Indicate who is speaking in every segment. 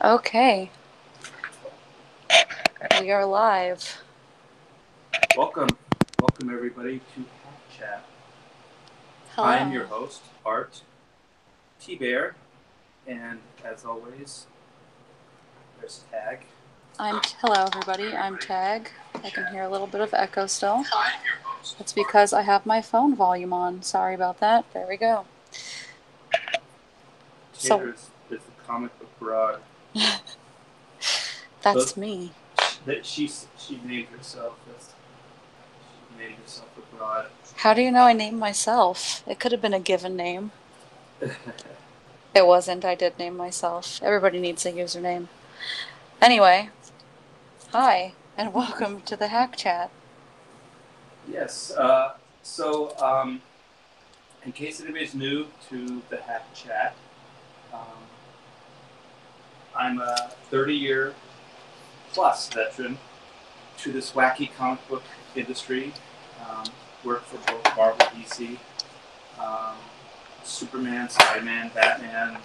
Speaker 1: Okay, we are live.
Speaker 2: Welcome everybody to Hack Chat.
Speaker 1: Hello.
Speaker 2: I am your host, Art T-Bear, and as always, there's Tag.
Speaker 1: Hello, everybody. I'm Tag. I can hear a little bit of echo still. That's because I have my phone volume on. Sorry about that. There we go.
Speaker 2: Taylor is the comic book broad.
Speaker 1: That's me.
Speaker 2: That she named herself. She named herself a broad.
Speaker 1: How do you know I named myself? It could have been a given name. It wasn't. I did name myself. Everybody needs a username. Anyway, hi, and welcome to the Hack Chat.
Speaker 2: Yes. In case anybody's new to the Hack Chat, I'm a 30-year plus veteran to this wacky comic book industry. Worked for both Marvel, DC, Superman, Spider-Man, Batman,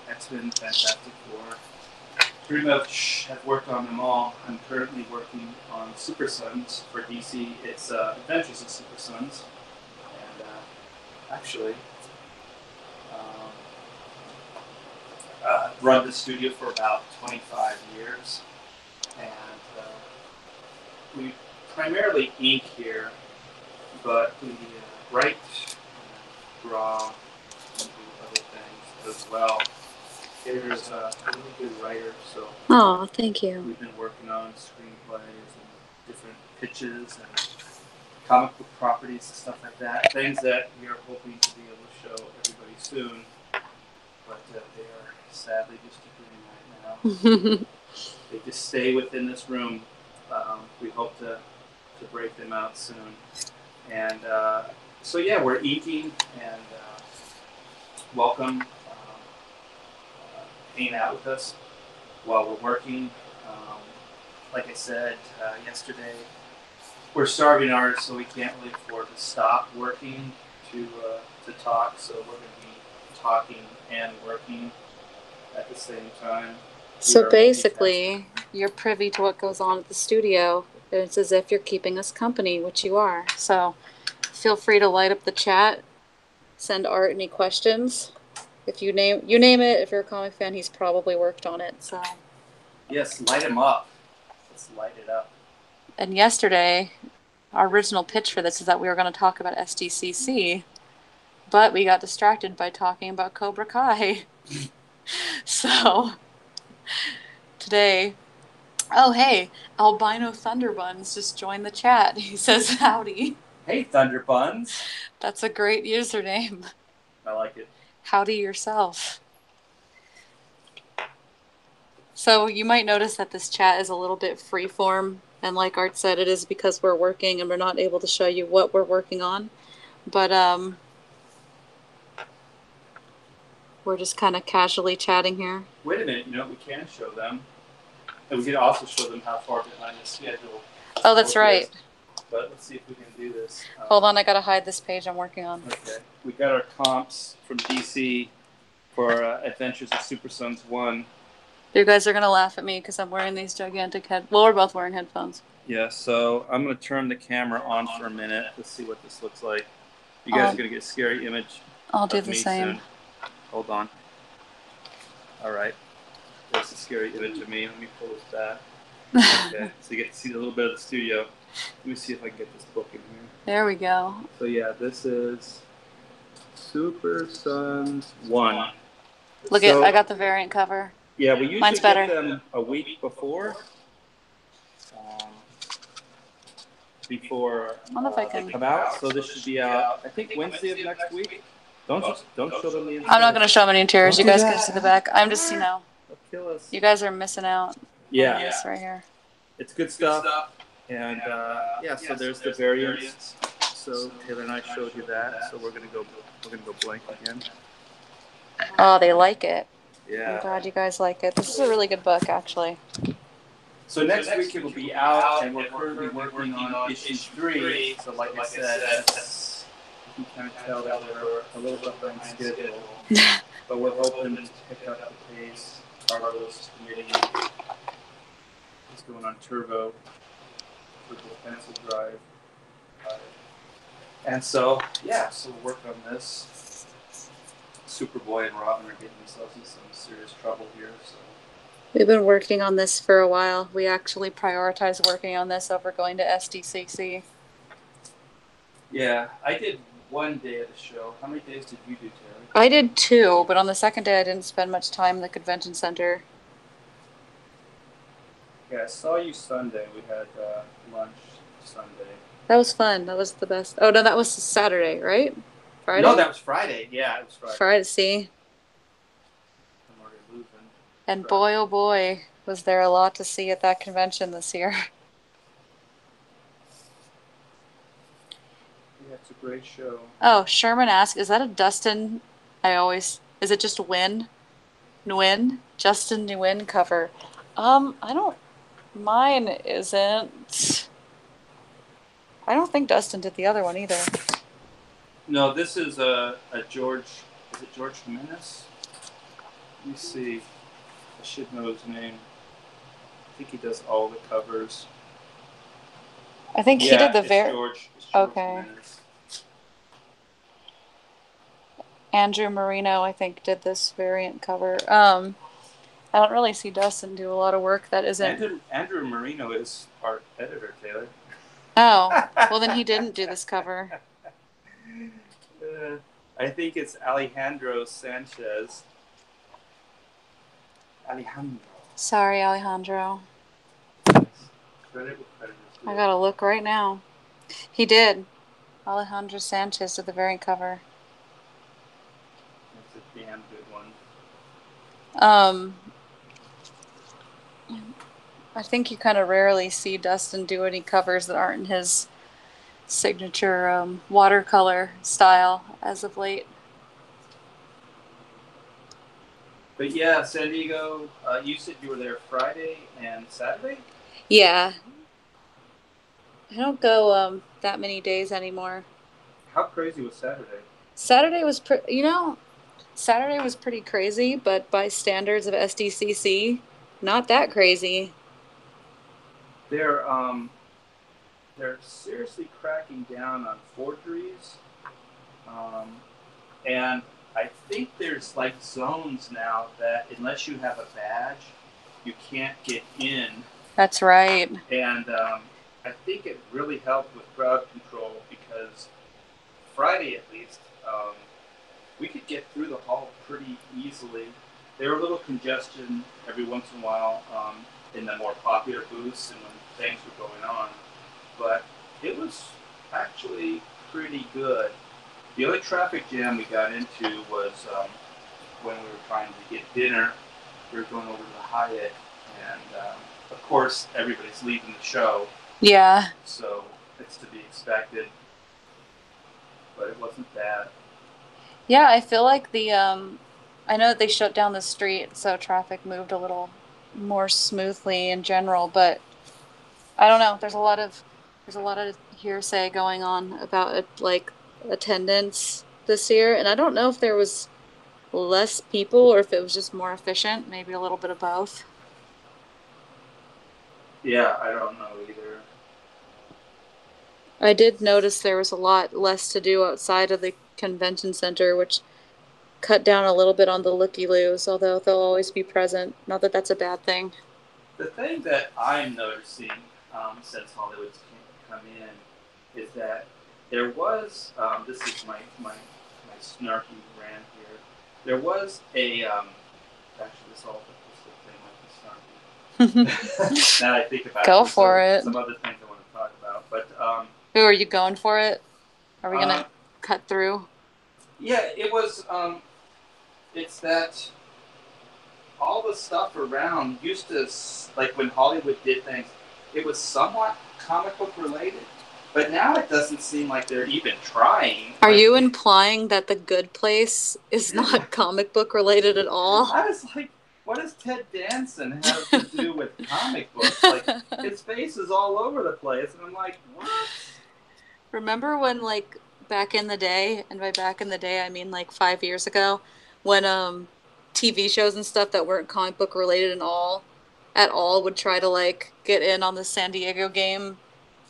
Speaker 2: X-Men, Fantastic Four. Pretty much have worked on them all. I'm currently working on Super Sons for DC. It's Adventures of Super Sons. And actually, run the studio for about 25 years. And we primarily ink here, but we write, draw, and do other things as well. Taylor's a really good writer, so
Speaker 1: thank you.
Speaker 2: We've been working on screenplays and different pitches and comic book properties and stuff like that. Things that we are hoping to be able to show everybody soon, but they are sadly just a dream right now. They just stay within this room. We hope to break them out soon. And so yeah, we're inking, and welcome. Hang out with us while we're working. Like I said yesterday, we're starving artists, so we can't really afford to stop working to talk. So we're going to be talking and working at the same time.
Speaker 1: So basically, you're privy to what goes on at the studio. It's as if you're keeping us company, which you are. So feel free to light up the chat, send Art any questions. If you name it, if you're a comic fan, he's probably worked on it. So
Speaker 2: yes, light him up. Let's light it up.
Speaker 1: And yesterday, our original pitch for this is that we were going to talk about SDCC, but we got distracted by talking about Cobra Kai. So today, oh hey, Albino Thunderbuns just joined the chat. He says howdy.
Speaker 2: Hey Thunderbuns.
Speaker 1: That's a great username.
Speaker 2: I like it.
Speaker 1: Howdy yourself. So you might notice that this chat is a little bit freeform, and like Art said, it is because we're working and we're not able to show you what we're working on. But we're just kind of casually chatting here.
Speaker 2: Wait a minute, we can show them. And we can also show them how far behind the schedule.
Speaker 1: Oh, that's right.
Speaker 2: But let's see if we can do this.
Speaker 1: Hold on, I gotta hide this page I'm working on.
Speaker 2: Okay. We got our comps from DC for Adventures of Super Sons 1.
Speaker 1: You guys are gonna laugh at me because I'm wearing these gigantic well, we're both wearing headphones.
Speaker 2: Yeah, so I'm gonna turn the camera on for a minute to see what this looks like. You guys are gonna get a scary image.
Speaker 1: I'll do the same.
Speaker 2: Soon. Hold on. All right. There's a scary image of me. Let me pull this back. Okay, so you get to see a little bit of the studio. Let me see if I can get this book in here.
Speaker 1: There we go.
Speaker 2: So yeah, this is Super Sons 1.
Speaker 1: Look at, I got the variant cover.
Speaker 2: Yeah, we usually get them a week before. Before they come out. So this should be out, I think, Wednesday of next week. Don't show them the interiors. I'm
Speaker 1: not going to show them any interiors. You guys can see the back. I'm just,
Speaker 2: They'll kill us.
Speaker 1: You guys are missing out.
Speaker 2: Yeah.
Speaker 1: This right here.
Speaker 2: It's good stuff. And yeah, so there's the variants. So Taylor and I showed you that. So we're gonna go blank again.
Speaker 1: Oh, they like it.
Speaker 2: Yeah.
Speaker 1: I'm glad you guys like it. This is a really good book, actually.
Speaker 2: So next week it will be out, and we're currently working on issue 3. So like I said, you can kind of tell that we're a little behind schedule, but we're hoping to pick up the pace Carlos committee is going on turbo pencil drive. And so, yeah, so we'll work on this. Superboy and Robin are getting themselves in some serious trouble here. So
Speaker 1: We've been working on this for a while. We actually prioritize working on this over going to SDCC.
Speaker 2: Yeah, I did one day of the show. How many days did you do, Taylor?
Speaker 1: I did 2, but on the second day I didn't spend much time in the convention center.
Speaker 2: Yeah, I saw you Sunday. We had lunch Sunday.
Speaker 1: That was fun. That was the best. Oh, no, that was Saturday, right? Friday?
Speaker 2: No, that was Friday. Yeah, it was Friday.
Speaker 1: Friday, see?
Speaker 2: I'm already losing.
Speaker 1: And boy, oh boy, was there a lot to see at that convention this year.
Speaker 2: Yeah, it's a great show.
Speaker 1: Oh, Sherman asked, is that a Dustin? Is it just Nguyen? Justin Nguyen cover? Mine isn't. I don't think Dustin did the other one either.
Speaker 2: No, this is a George. Is it George Jimenez? Let me see. I should know his name. I think he does all the covers.
Speaker 1: I think he did the
Speaker 2: It's George
Speaker 1: okay.
Speaker 2: Jimenez.
Speaker 1: Andrew Marino, I think, did this variant cover. I don't really see Dustin do a lot of work that isn't.
Speaker 2: Andrew Marino is our editor, Taylor.
Speaker 1: Oh, well then he didn't do this cover.
Speaker 2: I think it's Alejandro Sanchez. Alejandro.
Speaker 1: Sorry, Alejandro.
Speaker 2: Credit with credit is due.
Speaker 1: I gotta look right now. He did. Alejandro Sanchez did the variant cover.
Speaker 2: That's a damn good one.
Speaker 1: I think you kind of rarely see Dustin do any covers that aren't in his signature watercolor style as of late.
Speaker 2: But yeah, San Diego, you said you were there Friday and Saturday?
Speaker 1: Yeah. I don't go that many days anymore.
Speaker 2: How crazy was Saturday?
Speaker 1: Saturday was Saturday was pretty crazy, but by standards of SDCC, not that crazy.
Speaker 2: They're seriously cracking down on forgeries, and I think there's like zones now that unless you have a badge, you can't get in.
Speaker 1: That's right.
Speaker 2: And I think it really helped with crowd control because Friday at least, we could get through the hall pretty easily. There were a little congestion every once in a while in the more popular booths and when things were going on, but it was actually pretty good. The only traffic jam we got into was when we were trying to get dinner. We were going over to the Hyatt, and of course everybody's leaving the show.
Speaker 1: Yeah.
Speaker 2: So it's to be expected, but it wasn't bad.
Speaker 1: Yeah, I feel like I know that they shut down the street, so traffic moved a little more smoothly in general, but I don't know. There's a lot of hearsay going on about like attendance this year, and I don't know if there was less people or if it was just more efficient, maybe a little bit of both.
Speaker 2: Yeah, I don't know either.
Speaker 1: I did notice there was a lot less to do outside of the convention center, which cut down a little bit on the looky-loos, although they'll always be present. Not that that's a bad thing.
Speaker 2: The thing that I'm noticing since Hollywood's come in is that there was, this is my snarky rant here, there was a, actually this whole thing might be snarky. Now that I think about
Speaker 1: Go for it.
Speaker 2: Some other things I want to talk about, but...
Speaker 1: Who are you going for it? Are we going to cut through?
Speaker 2: Yeah, it was, it's that all the stuff around used to, like when Hollywood did things, it was somewhat comic book related, but now it doesn't seem like they're even trying.
Speaker 1: Are you implying that The Good Place is not comic book related at all?
Speaker 2: I was like, what does Ted Danson have to do with comic books? Like, his face is all over the place, and I'm like, what?
Speaker 1: Remember when, like, back in the day, and by back in the day I mean like 5 years ago, when TV shows and stuff that weren't comic book related at all would try to like get in on the San Diego game,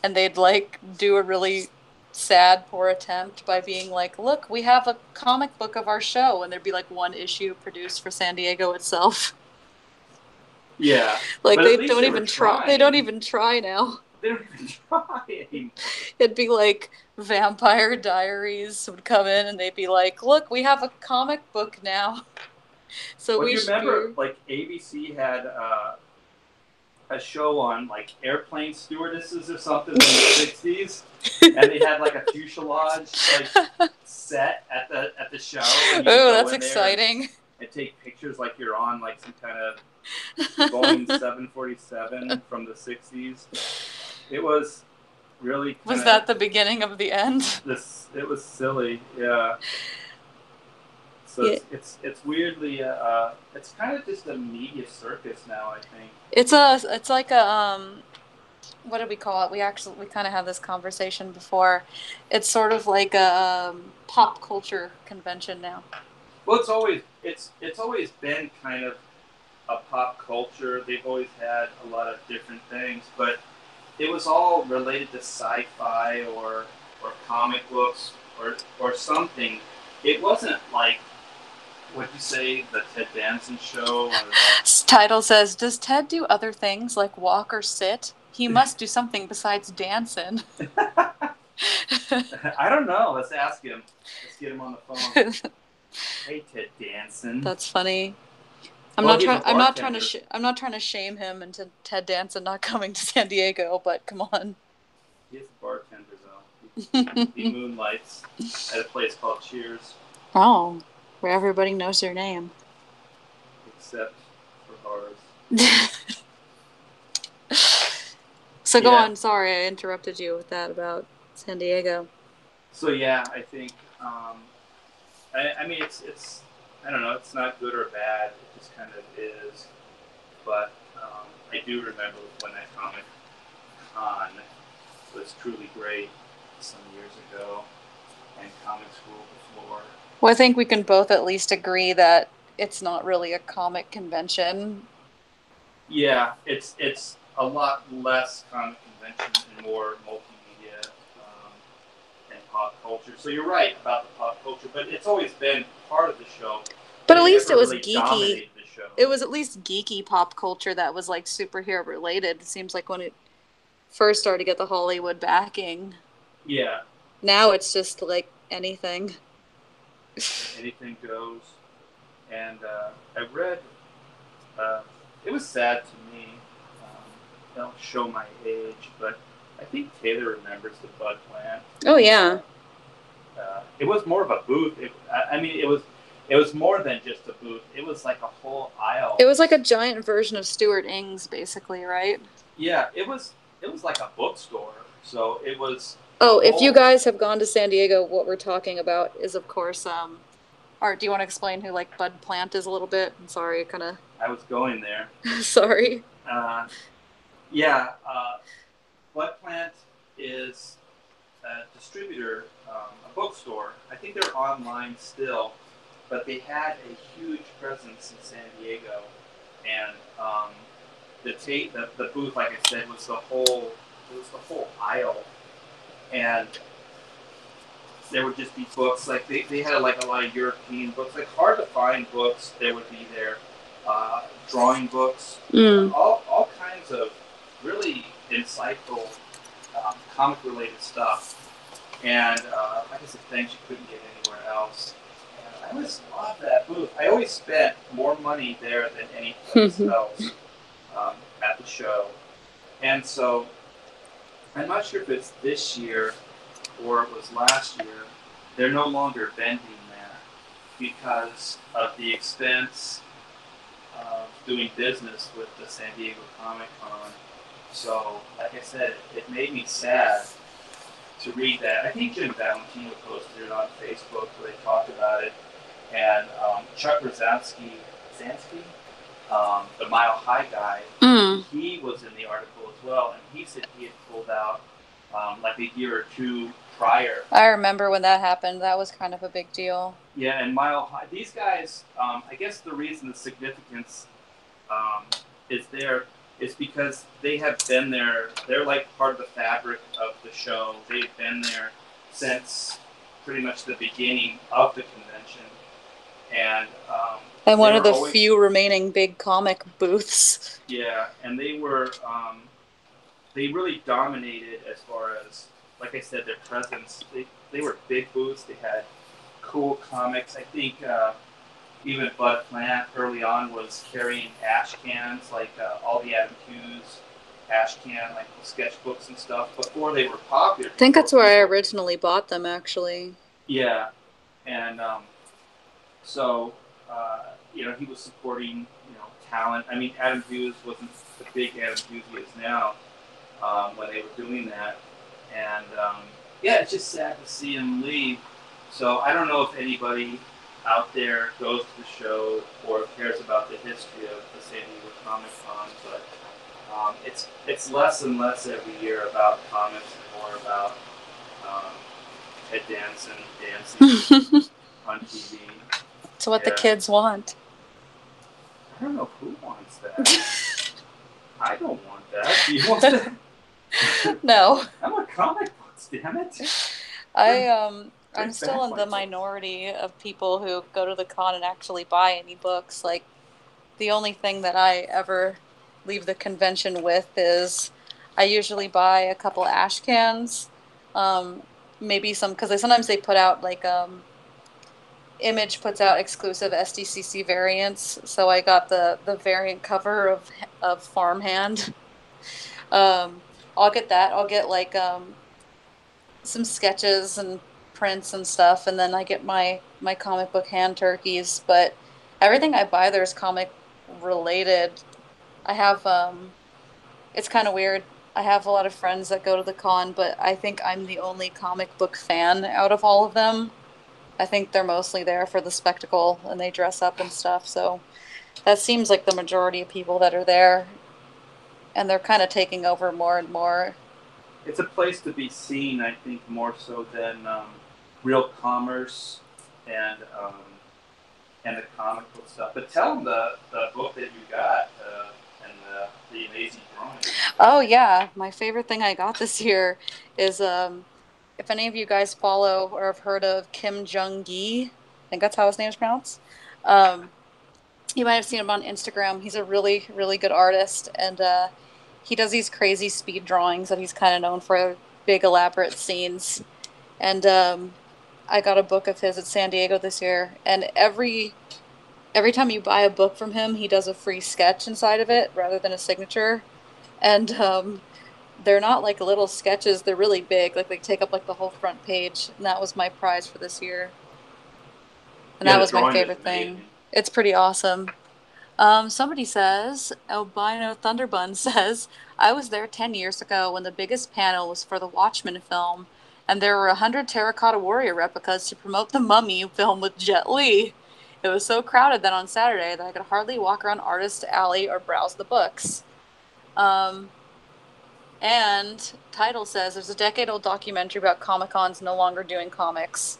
Speaker 1: and they'd like do a really sad, poor attempt by being like, "Look, we have a comic book of our show," and there'd be like one issue produced for San Diego itself.
Speaker 2: Yeah,
Speaker 1: Like
Speaker 2: but
Speaker 1: they
Speaker 2: at least
Speaker 1: don't
Speaker 2: they were
Speaker 1: even try. They don't
Speaker 2: trying.
Speaker 1: even try now.
Speaker 2: They don't even try anymore.
Speaker 1: It'd be like Vampire Diaries would come in, and they'd be like, "Look, we have a comic book now." So
Speaker 2: Well, do
Speaker 1: we
Speaker 2: you
Speaker 1: should
Speaker 2: remember,
Speaker 1: be.
Speaker 2: like, ABC had a show on, like, airplane stewardesses or something in the 60s, and they had, like, a fuselage, like, set at the show. And you
Speaker 1: Oh,
Speaker 2: could go
Speaker 1: that's
Speaker 2: in there
Speaker 1: exciting.
Speaker 2: and take pictures like you're on, like, some kind of Boeing 747 from the 60s. It was really kind
Speaker 1: Was
Speaker 2: of
Speaker 1: that the beginning of the end?
Speaker 2: it was silly, yeah. So
Speaker 1: Yeah.
Speaker 2: it's weirdly it's kind of just a media circus now, I think.
Speaker 1: It's like a what do we call it? We kind of had this conversation before. It's sort of like a pop culture convention now.
Speaker 2: Well, it's always been kind of a pop culture. They've always had a lot of different things, but it was all related to sci-fi or comic books or something. It wasn't like, what'd you say, the Ted Danson show? Or
Speaker 1: Title says, "Does Ted do other things like walk or sit? He must do something besides dancing."
Speaker 2: I don't know. Let's ask him. Let's get him on the phone. Hey, Ted Danson.
Speaker 1: That's funny. I'm
Speaker 2: Well,
Speaker 1: not
Speaker 2: he's a
Speaker 1: trying.
Speaker 2: bartender.
Speaker 1: I'm not trying to shame him into Ted Danson not coming to San Diego. But come on.
Speaker 2: He's a bartender, though. He moonlights at a place called Cheers.
Speaker 1: Oh, where everybody knows their name.
Speaker 2: Except for ours.
Speaker 1: So go on. Sorry, I interrupted you with that about San Diego.
Speaker 2: So yeah, I think. I mean, it's. I don't know. It's not good or bad. It just kind of is. But I do remember when that Comic Con was truly great some years ago, and comic school before.
Speaker 1: Well, I think we can both at least agree that it's not really a comic convention.
Speaker 2: Yeah, it's a lot less comic convention and more multimedia and pop culture. So you're right about the pop culture, but it's always been part of the show.
Speaker 1: But at least it was
Speaker 2: really
Speaker 1: geeky.
Speaker 2: The show.
Speaker 1: It was at least geeky pop culture that was like superhero related. It seems like when it first started to get the Hollywood backing.
Speaker 2: Yeah.
Speaker 1: Now it's just like anything.
Speaker 2: Anything goes. And I read, it was sad to me. Don't show my age, but I think Taylor remembers the Bud Plant.
Speaker 1: Oh yeah.
Speaker 2: It was more of a booth. It was more than just a booth. It was like a whole aisle.
Speaker 1: It was like a giant version of Stuart Ing's, basically, right?
Speaker 2: Yeah, it was like a bookstore. So it was.
Speaker 1: Oh, if you guys have gone to San Diego, what we're talking about is, of course, Art, do you want to explain who like Bud Plant is a little bit? I'm sorry,
Speaker 2: I was going there.
Speaker 1: Sorry.
Speaker 2: Bud Plant is a distributor, a bookstore. I think they're online still, but they had a huge presence in San Diego, and the booth, like I said, was the whole aisle, and there would just be books. Like they had like a lot of European books, like hard to find books. There would be there, drawing books, all kinds of really insightful comic related stuff. And like I said, things you couldn't get anywhere else. And I always loved that booth. I always spent more money there than any place else at the show. And so I'm not sure if it's this year or it was last year. They're no longer vending there because of the expense of doing business with the San Diego Comic Con. So, like I said, it made me sad to read that. I think Jim Valentino posted it on Facebook where they talked about it. And Chuck Rosowski, the Mile High guy, he was in the article as well. And he said he had pulled out like a year or two prior.
Speaker 1: I remember when that happened. That was kind of a big deal.
Speaker 2: Yeah, and Mile High. These guys, I guess the reason the significance is there is because they have been there. They're like part of the fabric of the show. They've been there since pretty much the beginning of the convention, and
Speaker 1: one
Speaker 2: they
Speaker 1: of
Speaker 2: were
Speaker 1: the
Speaker 2: always,
Speaker 1: few remaining big comic booths.
Speaker 2: yeah, and they were they really dominated as far as, like I said, their presence. They were big booths. They had cool comics. I think even Bud Plant early on was carrying ash cans, like all the Adam Hughes ash can, like sketchbooks and stuff, before they were popular.
Speaker 1: I think that's where I originally bought them, actually.
Speaker 2: Yeah, and so he was supporting talent. I mean, Adam Hughes wasn't the big Adam Hughes he is now when they were doing that, and it's just sad to see him leave. So I don't know if anybody out there goes to the show or cares about the history of the San Diego Comic Con, but it's less and less every year about comics and more about Ted Danson dancing on TV.
Speaker 1: It's what the kids want.
Speaker 2: I don't know who wants that. I don't want that. Do you want that?
Speaker 1: No.
Speaker 2: I want comic books, damn it.
Speaker 1: I'm still in the minority of people who go to the con and actually buy any books. Like, the only thing that I ever leave the convention with is I usually buy a couple ash cans, maybe some, because sometimes they put out like Image puts out exclusive SDCC variants, so I got the variant cover of Farmhand. I'll get that. I'll get like some sketches and prints and stuff, and then I get my comic book hand turkeys. But everything I buy there's comic related. I have it's kind of weird. I have a lot of friends that go to the con, but I think I'm the only comic book fan out of all of them. I think they're mostly there for the spectacle and they dress up and stuff. So that seems like the majority of people that are there, and they're kind of taking over more and more.
Speaker 2: It's a place to be seen, I think, more so than real commerce and the comic book stuff. But tell them the book that you got and the amazing drawing.
Speaker 1: Oh yeah, my favorite thing I got this year is if any of you guys follow or have heard of Kim Jung-gi, I think that's how his name is pronounced. You might have seen him on Instagram. He's a really, really good artist, and he does these crazy speed drawings that he's kind of known for, big elaborate scenes. And I got a book of his at San Diego this year, and every time you buy a book from him, he does a free sketch inside of it rather than a signature. And they're not like little sketches, they're really big. Like, they take up like the whole front page, and that was my prize for this year. And that was my favorite thing. It's pretty awesome. Somebody says, Albino Thunderbun says, I was there 10 years ago when the biggest panel was for the Watchmen film, and there were 100 Terracotta Warrior replicas to promote the Mummy film with Jet Li. It was so crowded that on Saturday that I could hardly walk around Artist Alley or browse the books. And Title says, there's a decade-old documentary about Comic-Cons no longer doing comics.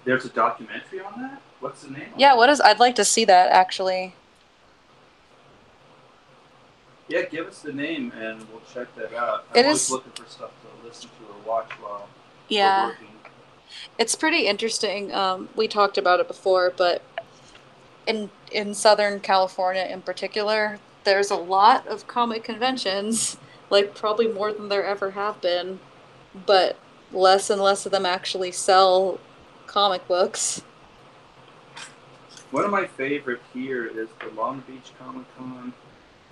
Speaker 2: There's a documentary on that? What's the name?
Speaker 1: Yeah, what is? I'd like to see that, actually.
Speaker 2: Yeah, give us the name and we'll check that out. I'm always looking for stuff to listen to or watch while we're working.
Speaker 1: It's pretty interesting. We talked about it before, but in Southern California in particular, there's a lot of comic conventions, like probably more than there ever have been, but less and less of them actually sell comic books.
Speaker 2: One of my favorite here is the Long Beach Comic Con,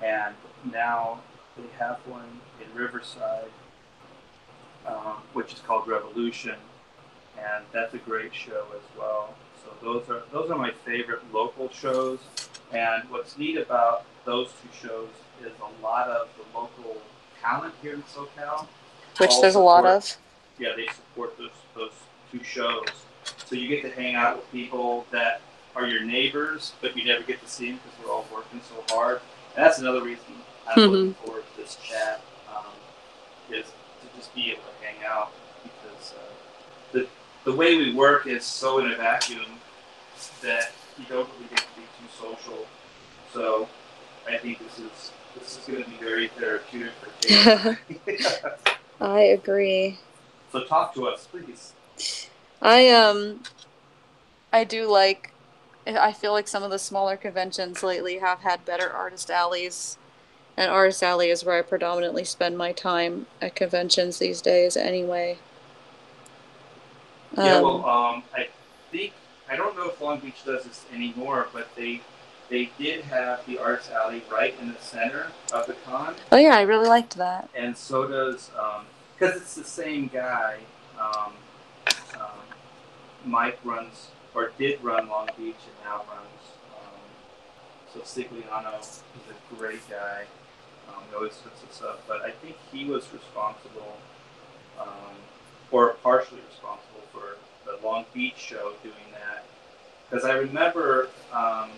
Speaker 2: and now they have one in Riverside, which is called Revolution, and that's a great show as well. So those are my favorite local shows, and what's neat about those two shows is a lot of the local talent here in SoCal.
Speaker 1: Which there's a lot of.
Speaker 2: Yeah, they support those two shows. So you get to hang out with people that are your neighbors, but you never get to see them because we're all working so hard. And that's another reason I'm looking forward to this chat, is to just be able to hang out, because because the way we work is so in a vacuum that you don't really get to be too social. So I think this is going to be very therapeutic for Kate.
Speaker 1: I agree.
Speaker 2: So talk to us, please.
Speaker 1: I do like. I feel like some of the smaller conventions lately have had better artist alleys. And Artist Alley is where I predominantly spend my time at conventions these days anyway.
Speaker 2: Yeah, well, I think, I don't know if Long Beach does this anymore, but they did have the Artist Alley right in the center of the con.
Speaker 1: Oh yeah, I really liked that.
Speaker 2: And so does, because it's the same guy, um, Mike runs, or did run Long Beach and now runs, so Sigliano is a great guy. He always hooks us up, but I think he was responsible, or partially responsible for the Long Beach show doing that. Because I remember I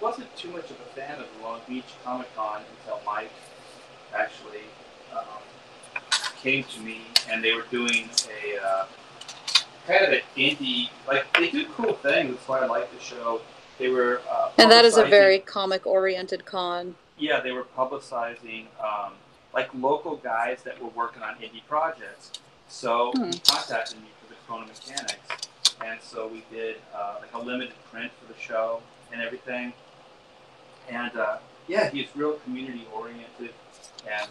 Speaker 2: wasn't too much of a fan of the Long Beach Comic Con until Mike actually came to me, and they were doing a kind of an indie, like they do cool things. That's why I like the show. They were
Speaker 1: and that is a very comic-oriented con.
Speaker 2: Yeah, they were publicizing like local guys that were working on indie projects. So he contacted me for the Chrono Mechanics, and so we did like a limited print for the show and everything. And yeah, he's real community oriented and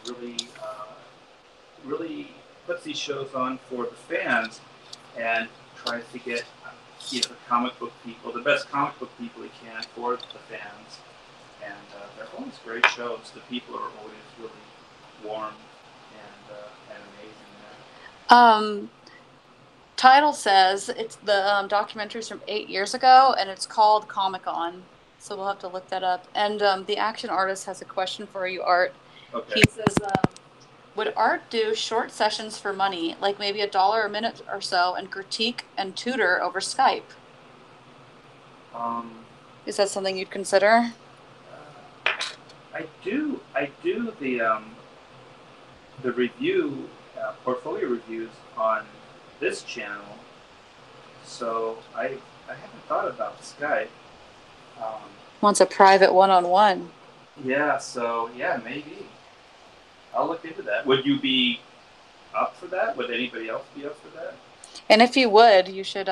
Speaker 2: really puts these shows on for the fans and tries to get the comic book people, the best comic book people he can for the fans. And they're always great shows. The people are always really warm and amazing there.
Speaker 1: Title says it's the documentary's from 8 years ago, and it's called Comic-Con. So we'll have to look that up. And the action artist has a question for you, Art.
Speaker 2: Okay.
Speaker 1: He says, would Art do short sessions for money, like maybe $1 a minute or so, and critique and tutor over Skype? Is that something you'd consider?
Speaker 2: I do the review portfolio reviews on this channel, so I haven't thought about Skype.
Speaker 1: Wants a private one-on-one.
Speaker 2: Yeah, so yeah, maybe I'll look into that. Would you be up for that? Would anybody else be up for that?
Speaker 1: And if you would, you should.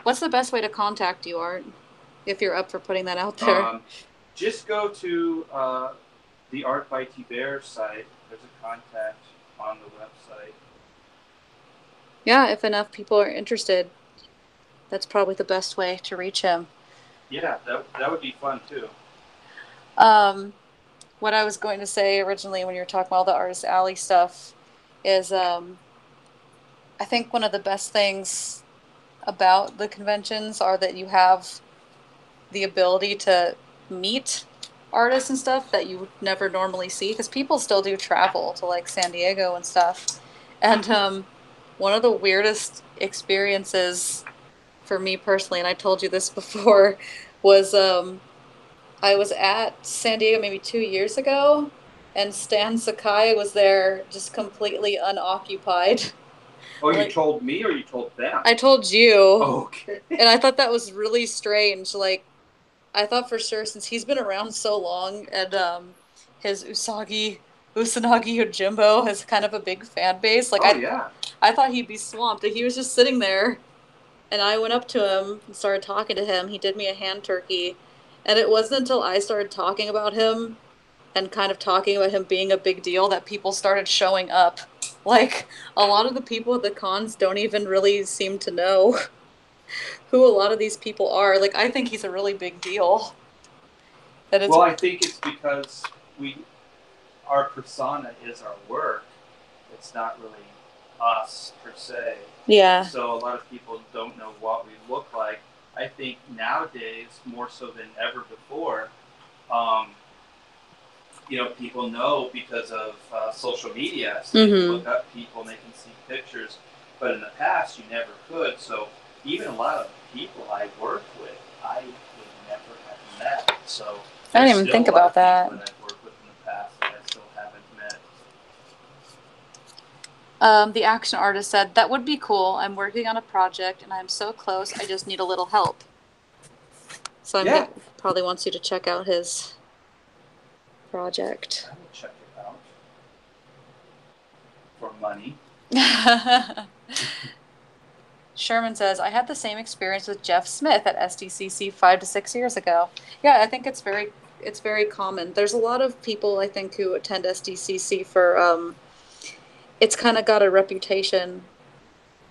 Speaker 1: What's the best way to contact you, Art? If you're up for putting that out there.
Speaker 2: Just go to the Art by T Bear site. There's a contact on the website.
Speaker 1: Yeah, if enough people are interested, that's probably the best way to reach him.
Speaker 2: Yeah, that would be fun too.
Speaker 1: What I was going to say originally when you were talking about all the Artist Alley stuff is I think one of the best things about the conventions are that you have the ability to meet artists and stuff that you would never normally see, because people still do travel to like San Diego and stuff. And one of the weirdest experiences for me personally, and I told you this before, was I was at San Diego maybe 2 years ago, and Stan Sakai was there just completely unoccupied.
Speaker 2: Oh, you told me or you told them?
Speaker 1: I told you.
Speaker 2: Oh, okay.
Speaker 1: And I thought that was really strange. Like, I thought for sure, since he's been around so long, and his Usanagi Yojimbo has kind of a big fan base. Like, I thought he'd be swamped. He was just sitting there, and I went up to him and started talking to him. He did me a hand turkey, and it wasn't until I started talking about him and kind of talking about him being a big deal that people started showing up. Like, a lot of the people at the cons don't even really seem to know who a lot of these people are. Like, I think he's a really big deal.
Speaker 2: Well, I think it's because our persona is our work. It's not really us per se.
Speaker 1: Yeah.
Speaker 2: So a lot of people don't know what we look like. I think nowadays, more so than ever before, people know because of social media. So they can look up people and they can see pictures. But in the past, you never could. So even a lot of people I work with, I would never have met. So
Speaker 1: I didn't even think about that.
Speaker 2: That I've worked with in the past that I still haven't met.
Speaker 1: The action artist said, "That would be cool. I'm working on a project and I'm so close. I just need a little help." So probably wants you to check out his project.
Speaker 2: I will check it out for money.
Speaker 1: Sherman says, "I had the same experience with Jeff Smith at SDCC 5 to 6 years ago." Yeah, I think it's very common. There's a lot of people, I think, who attend SDCC for it's kind of got a reputation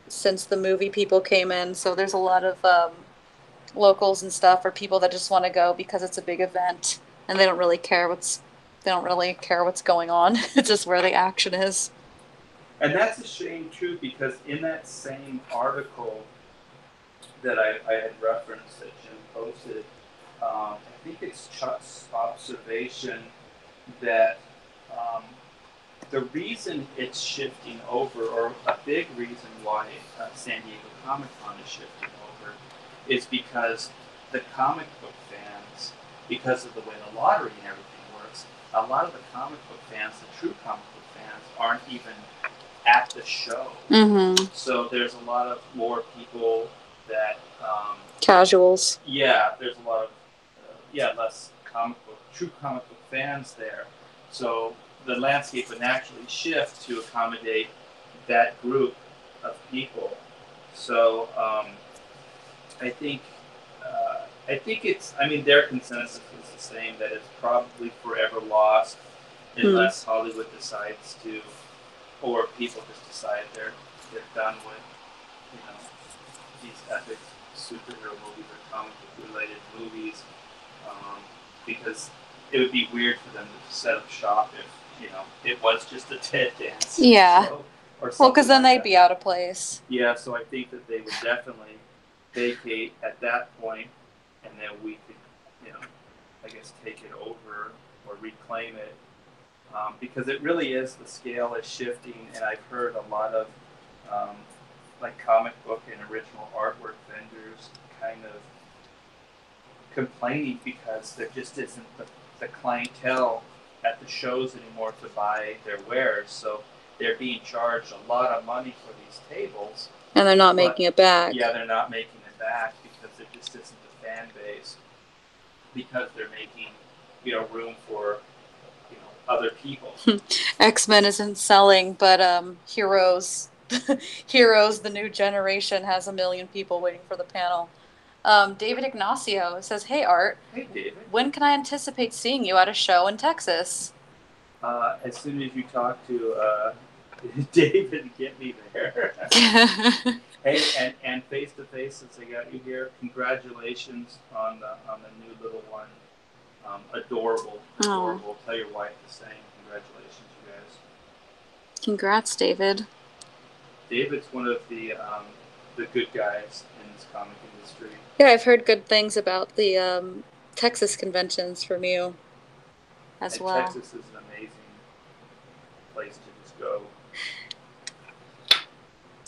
Speaker 1: since the movie people came in. So there's a lot of locals and stuff, or people that just want to go because it's a big event and they don't really care what's going on. It's just where the action is.
Speaker 2: And that's a shame too, because in that same article that I had referenced that Jim posted, I think it's Chuck's observation that the reason it's shifting over, or a big reason why San Diego Comic Con is shifting over, is because the comic book fans, because of the way the lottery and everything works, a lot of the comic book fans, the true comic book fans, aren't even at the show.
Speaker 1: Mm-hmm.
Speaker 2: So there's a lot of more people that
Speaker 1: casuals.
Speaker 2: Yeah, there's a lot of less true comic book fans there. So the landscape would naturally shift to accommodate that group of people. So I think it's. I mean, their consensus is the same, that it's probably forever lost unless Hollywood decides to, or people just decide they're done with, these epic superhero movies or comic book related movies, because it would be weird for them to set up shop if it was just a Ted Dance show or something.
Speaker 1: Well, because then they'd be out of place.
Speaker 2: Yeah, so I think that they would definitely vacate at that point, and then we could, I guess, take it over or reclaim it, because it really is, the scale is shifting, and I've heard a lot of like comic book and original artwork vendors kind of complaining because there just isn't the clientele at the shows anymore to buy their wares. So they're being charged a lot of money for these tables.
Speaker 1: And they're not making it back.
Speaker 2: Yeah, they're not making it back because there just isn't a fan base, because they're making, room for, other people.
Speaker 1: X-Men isn't selling, but Heroes, the new generation, has 1 million people waiting for the panel. David Ignacio says, "Hey Art,
Speaker 2: Hey David,
Speaker 1: when can I anticipate seeing you at a show in Texas?"
Speaker 2: As soon as you talk to David, get me there. Hey, and face to face, since I got you here, congratulations on the new little one. Adorable.
Speaker 1: Oh.
Speaker 2: Tell your wife the same. Congratulations, you guys.
Speaker 1: Congrats, David.
Speaker 2: David's one of the good guys in this comic industry.
Speaker 1: Yeah, I've heard good things about the Texas conventions from you as well.
Speaker 2: Texas is an amazing place to just go.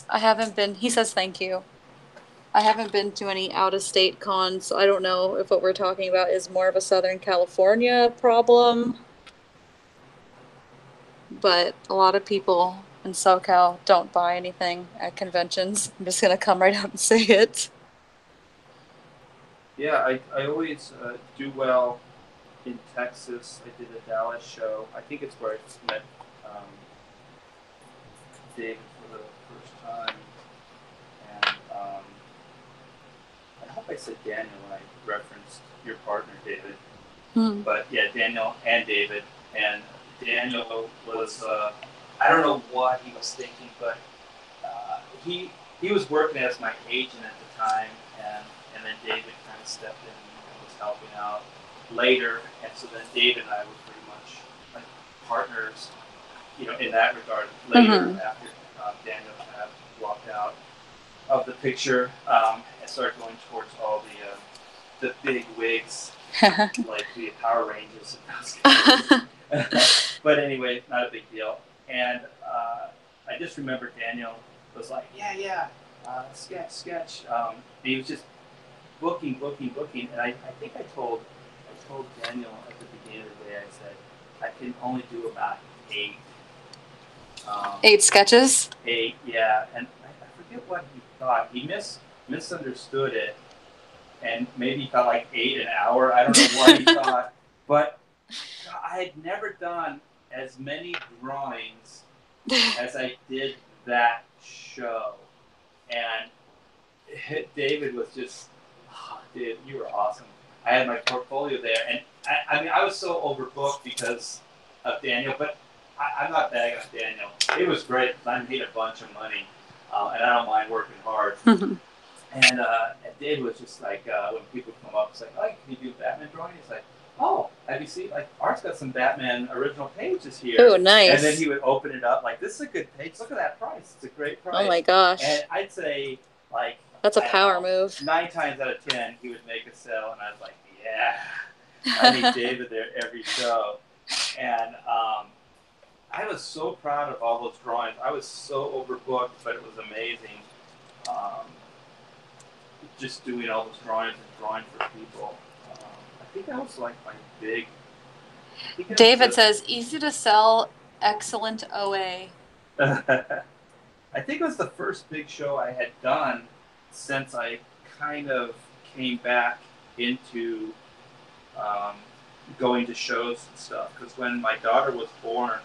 Speaker 1: I haven't been. He says thank you. I haven't been to any out-of-state cons, so I don't know if what we're talking about is more of a Southern California problem. But a lot of people in SoCal don't buy anything at conventions. I'm just going to come right out and say it.
Speaker 2: Yeah, I always do well in Texas. I did a Dallas show. I think it's where I met David for the first time. And I hope I said Daniel when I referenced your partner, David. But yeah, Daniel and David. And Daniel was, I don't know what he was thinking, but he was working as my agent at the time, and then David kind of stepped in and was helping out later. And so then David and I were pretty much like partners, in that regard. Later, after Daniel kind of walked out of the picture and started going towards all the big wigs, like the Power Rangers and those. But anyway, not a big deal. And I just remember Daniel was like, yeah, sketch. He was just booking. And I think I told Daniel at the beginning of the day, I said, I can only do about 8.
Speaker 1: 8 sketches?
Speaker 2: 8, yeah. And I forget what he thought. He misunderstood it. And maybe he thought like 8 an hour. I don't know what he thought. But I had never done as many drawings as I did that show. And David was just, oh, dude, you were awesome. I had my portfolio there. And I mean, I was so overbooked because of Daniel, but I'm not bagging on Daniel. It was great. I made a bunch of money, and I don't mind working hard. And David was just like, when people come up, it's like, oh, can you do Batman drawing? He's like, oh, have you seen, like, Art's got some Batman original pages here.
Speaker 1: Oh, nice.
Speaker 2: And then he would open it up, like, this is a good page. Look at that price. It's a great price.
Speaker 1: Oh, my gosh.
Speaker 2: And I'd say, like,
Speaker 1: that's a power move.
Speaker 2: 9 times out of 10, he would make a sale, and I was like, yeah. I need David there every show. And I was so proud of all those drawings. I was so overbooked, but it was amazing. Just doing all those drawings and drawing for people. I think that was like my big...
Speaker 1: David says, easy to sell, excellent OA.
Speaker 2: I think it was the first big show I had done since I kind of came back into going to shows and stuff. Because when my daughter was born,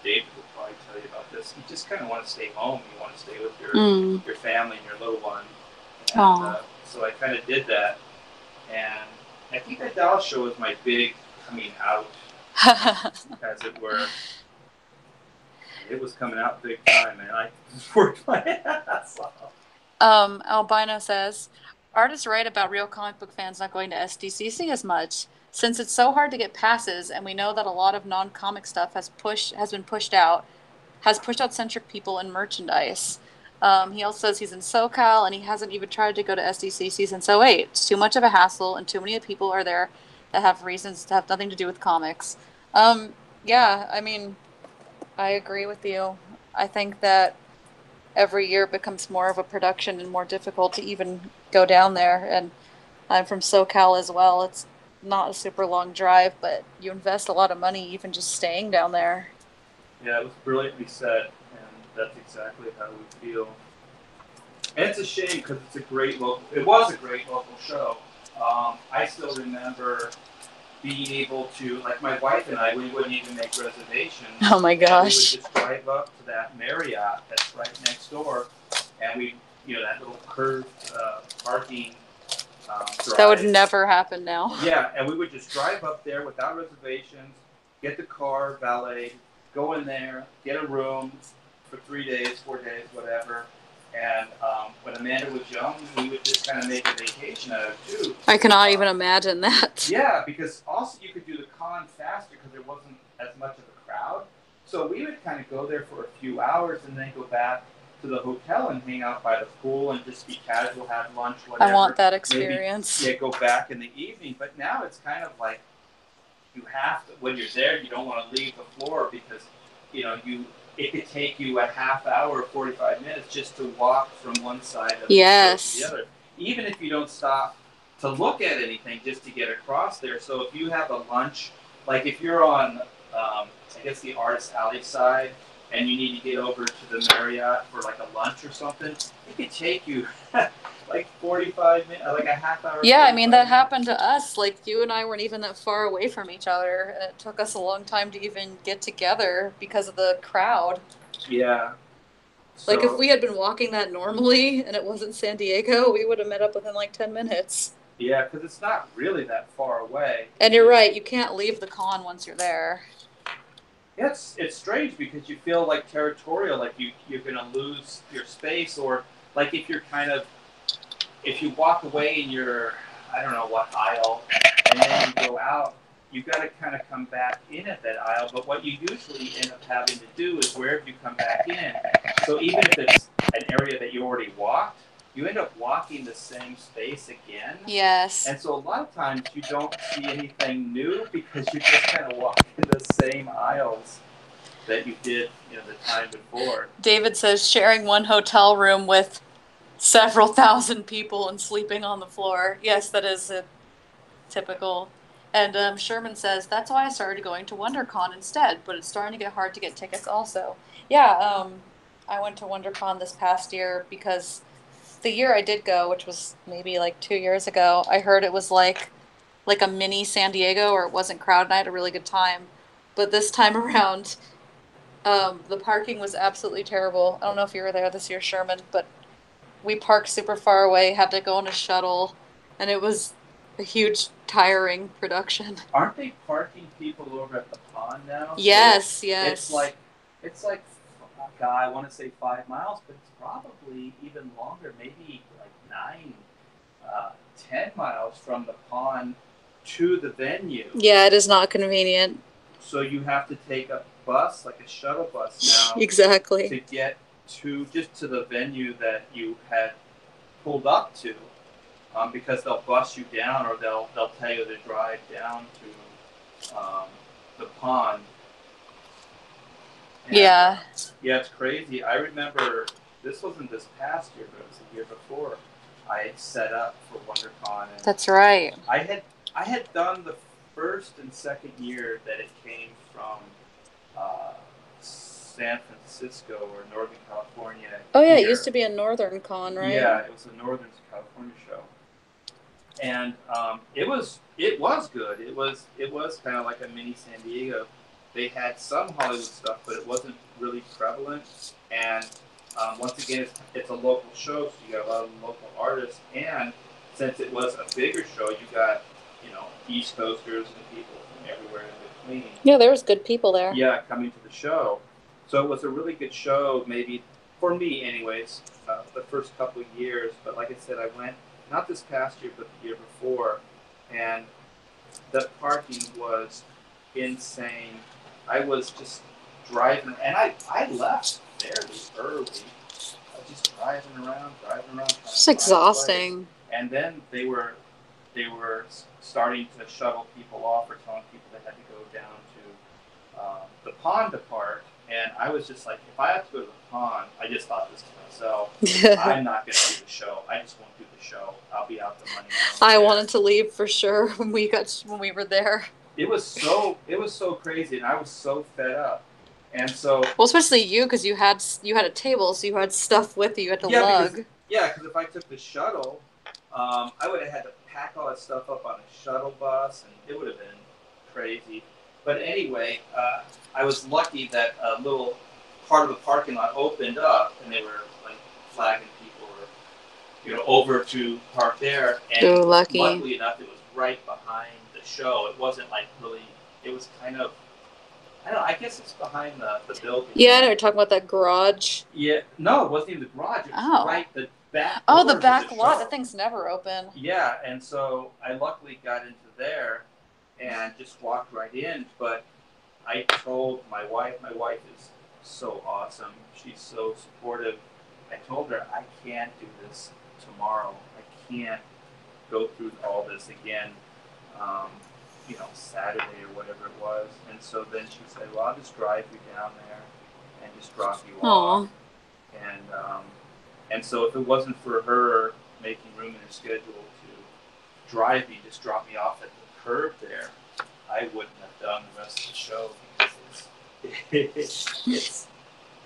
Speaker 2: David will probably tell you about this, you just kind of want to stay home. You want to stay with your family and your little one. And, so I kind of did that. And I think that Dallas show was my big coming out, as it were. It was coming out big time, man. I worked my ass off.
Speaker 1: Albino says, Art is right about real comic book fans not going to SDCC as much, since it's so hard to get passes, and we know that a lot of non-comic stuff has pushed out centric people and merchandise. He also says he's in SoCal, and he hasn't even tried to go to SDCC since 08. It's too much of a hassle, and too many people are there that have reasons to have nothing to do with comics. Yeah, I mean, I agree with you. I think that every year it becomes more of a production and more difficult to even go down there. And I'm from SoCal as well. It's not a super long drive, but you invest a lot of money even just staying down there.
Speaker 2: Yeah, it was brilliantly said, and that's exactly how we feel. And it's a shame because it was a great local show. I still remember being able to, like my wife and I, we wouldn't even make reservations.
Speaker 1: Oh my gosh.
Speaker 2: We would just drive up to that Marriott that's right next door, and we, that little curved parking drive.
Speaker 1: That would never happen now.
Speaker 2: Yeah, and we would just drive up there without reservations, get the car valeted, go in there, get a room for 3 days, 4 days, whatever. And when Amanda was young, we would just kind of make a vacation out of it too.
Speaker 1: I cannot even imagine that.
Speaker 2: Yeah, because also you could do the con faster because there wasn't as much of a crowd. So we would kind of go there for a few hours and then go back to the hotel and hang out by the pool and just be casual, have lunch, whatever.
Speaker 1: I want that experience.
Speaker 2: Maybe, go back in the evening. But now it's kind of like you have to, when you're there, you don't want to leave the floor because, it could take you a half hour, 45 minutes just to walk from one side of the to the other. Even if you don't stop to look at anything, just to get across there. So if you have a lunch, like if you're on, I guess the Artist Alley side, and you need to get over to the Marriott for like a lunch or something, it could take you like 45 minutes, like a half hour.
Speaker 1: Yeah, I mean, that happened to us. Like, you and I weren't even that far away from each other, and it took us a long time to even get together because of the crowd.
Speaker 2: Yeah.
Speaker 1: So, like, if we had been walking that normally and it wasn't San Diego, we would have met up within like 10 minutes.
Speaker 2: Yeah, because it's not really that far away.
Speaker 1: And you're right, you can't leave the con once you're there.
Speaker 2: Yeah, it's strange because you feel like territorial, like you're going to lose your space, or like if you walk away in your, I don't know what aisle, and then you go out, you've got to kind of come back in at that aisle, but what you usually end up having to do is wherever you come back in, so even if it's an area that you already walked, you end up walking the same space again.
Speaker 1: Yes.
Speaker 2: And so a lot of times you don't see anything new because you just kind of walk in the same aisles that you did, the time before.
Speaker 1: David says sharing one hotel room with several thousand people and sleeping on the floor. Yes, that is a typical And Sherman says, that's why I started going to WonderCon instead, but it's starting to get hard to get tickets also. Yeah, I went to WonderCon this past year because the year I did go, which was maybe like 2 years ago, I heard it was like a mini San Diego, or it wasn't crowded and I had a really good time. But this time around, the parking was absolutely terrible. I don't know if you were there this year, Sherman, but we parked super far away, had to go on a shuttle, and it was a huge, tiring production.
Speaker 2: Aren't they parking people over at the pond now?
Speaker 1: Yes,
Speaker 2: So
Speaker 1: yes.
Speaker 2: it's like, God, I want to say 5 miles, but it's probably even longer, maybe like 10 miles from the pond to the venue.
Speaker 1: Yeah, it is not convenient.
Speaker 2: So you have to take a bus, like a shuttle bus now,
Speaker 1: Exactly.
Speaker 2: to get to the venue that you had pulled up to, because they'll bus you down, or they'll tell you to drive down to the pond. And,
Speaker 1: yeah.
Speaker 2: Yeah, it's crazy. I remember this wasn't this past year, but it was the year before. I had set up for WonderCon. And
Speaker 1: that's right.
Speaker 2: I had done the first and second year that it came from San Francisco or Northern California.
Speaker 1: Oh yeah, it used to be a Northern Con, right?
Speaker 2: Yeah, it was a Northern California show, and it was good. It was kind of like a mini San Diego. They had some Hollywood stuff, but it wasn't really prevalent. And once again, it's a local show, so you got a lot of local artists. And since it was a bigger show, you got East Coasters and people from everywhere in between.
Speaker 1: Yeah, there was good people there.
Speaker 2: Yeah, coming to the show. So it was a really good show, maybe for me, anyways. The first couple of years, but like I said, I went not this past year, but the year before, and the parking was insane. I was just driving, and I left fairly early. I was just driving around.
Speaker 1: It's exhausting.
Speaker 2: And then they were starting to shuttle people off, or telling people they had to go down to the pond to park. And I was just like, if I have to go to the pond, I just thought this to myself, I'm not going to do the show. I just won't do the show. I'll be out the money.
Speaker 1: I wanted to leave for sure when we were there.
Speaker 2: It was so crazy, and I was so fed up. And so,
Speaker 1: well, especially you, because you had a table, so you had stuff with you. You had to lug.
Speaker 2: Because if I took the shuttle, I would have had to pack all that stuff up on a shuttle bus, and it would have been crazy. But anyway, I was lucky that a little part of the parking lot opened up, and they were like flagging people, over to park there. And luckily enough, it was right behind the show. It wasn't like really. It was kind of. I don't know. I guess it's behind the building. Yeah,
Speaker 1: I know. You're talking about that garage.
Speaker 2: Yeah. No, it wasn't even the garage. It was right the back.
Speaker 1: Oh, the back lot. That thing's never open.
Speaker 2: Yeah, and so I luckily got into there and just walked right in. But I told my wife is so awesome. She's so supportive. I told her I can't do this tomorrow. I can't go through all this again. Saturday or whatever it was. And so then she said, well, I'll just drive you down there and just drop you off. And so if it wasn't for her making room in her schedule to drive me, just drop me off at the curb there, I wouldn't have done the rest of the show, because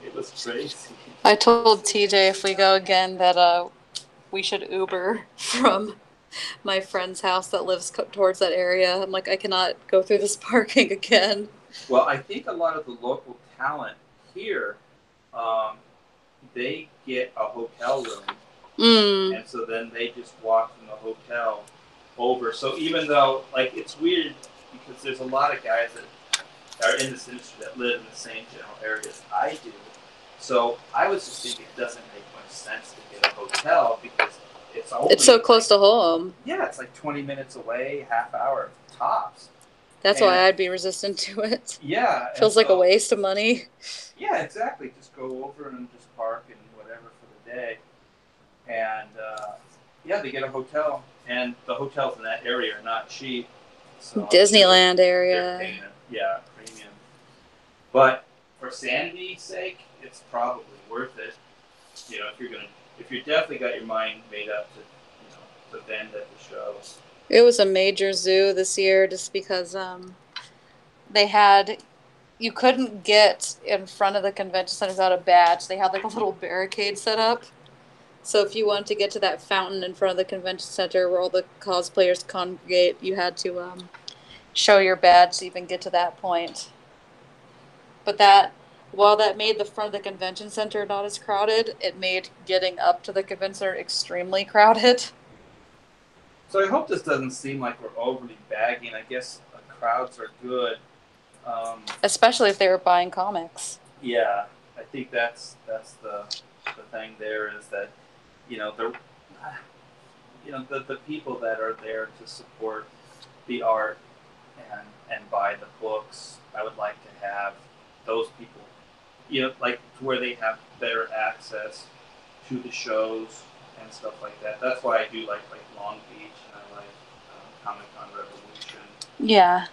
Speaker 2: it was crazy.
Speaker 1: I told TJ if we go again that we should Uber from my friend's house that lives towards that area. I'm like, I cannot go through this parking again.
Speaker 2: Well, I think a lot of the local talent here, they get a hotel room, and so then they just walk from the hotel over. So even though, it's weird, because there's a lot of guys that are in this industry that live in the same general area as I do. So I was just thinking it doesn't make much sense to get a hotel, because it's
Speaker 1: so close to home.
Speaker 2: Yeah, it's like 20 minutes away, half hour tops.
Speaker 1: That's why I'd be resistant to it.
Speaker 2: Yeah.
Speaker 1: Feels like a waste of money.
Speaker 2: Yeah, exactly. Just go over and just park and whatever for the day. And, they get a hotel. And the hotels in that area are not cheap. So
Speaker 1: Disneyland area.
Speaker 2: Premium. But for sanity's sake, it's probably worth it. If you're definitely got your mind made up to vend at the show.
Speaker 1: It was a major zoo this year just because they had you couldn't get in front of the convention center without a badge. They had like a little barricade set up. So if you wanted to get to that fountain in front of the convention center where all the cosplayers congregate, you had to show your badge to even get to that point. But while that made the front of the convention center not as crowded, it made getting up to the convention center extremely crowded.
Speaker 2: So I hope this doesn't seem like we're overly bagging. I guess crowds are good.
Speaker 1: Especially if they were buying comics.
Speaker 2: Yeah, I think that's the thing there is that, the people that are there to support the art and buy the books. I would like to have those people, like to where they have better access to the shows and stuff like that. That's why I do like Long Beach and I like Comic Con Revolution.
Speaker 1: Yeah.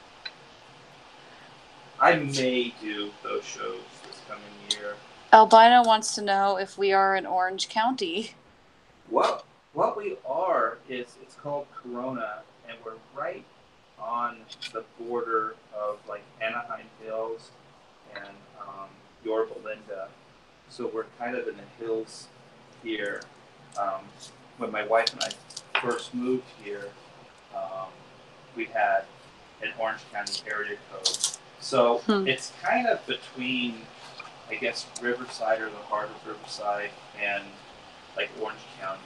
Speaker 2: I may do those shows this coming year.
Speaker 1: Albino wants to know if we are in Orange County.
Speaker 2: What we are is it's called Corona, and we're right on the border of like Anaheim Hills and Yorba Linda. So we're kind of in the hills here. When my wife and I first moved here, we had an Orange County area code. So it's kind of between, I guess, Riverside or the heart of Riverside and like Orange County,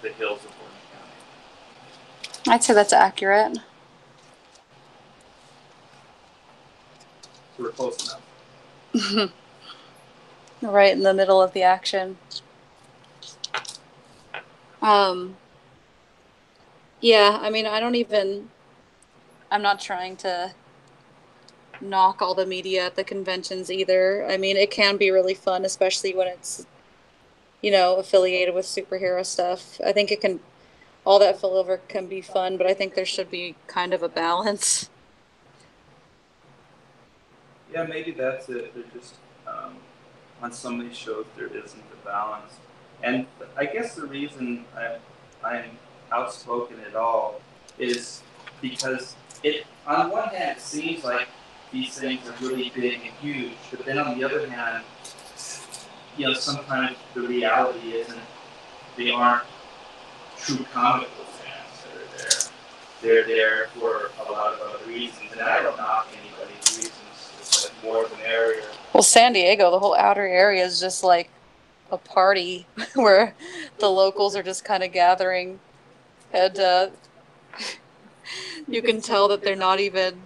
Speaker 2: the hills of Orange County.
Speaker 1: I'd say that's accurate.
Speaker 2: So we're close enough.
Speaker 1: Right in the middle of the action. Yeah, I mean, I'm not trying to knock all the media at the conventions either. I mean, it can be really fun, especially when it's, affiliated with superhero stuff. I think all that fillover can be fun, but I think there should be kind of a balance.
Speaker 2: Yeah, maybe that's it. They're just, on some of these shows, there isn't a balance. And I guess the reason I'm outspoken at all is because on one hand, it seems like these things are really big and huge, but then on the other hand, sometimes the reality isn't, they aren't true comic book fans that are there. They're there for a lot of other reasons, and I don't knock anybody's reasons. It's like more the merrier.
Speaker 1: Well, San Diego, the whole outer area is just like a party where the locals are just kind of gathering, and you can tell that they're not even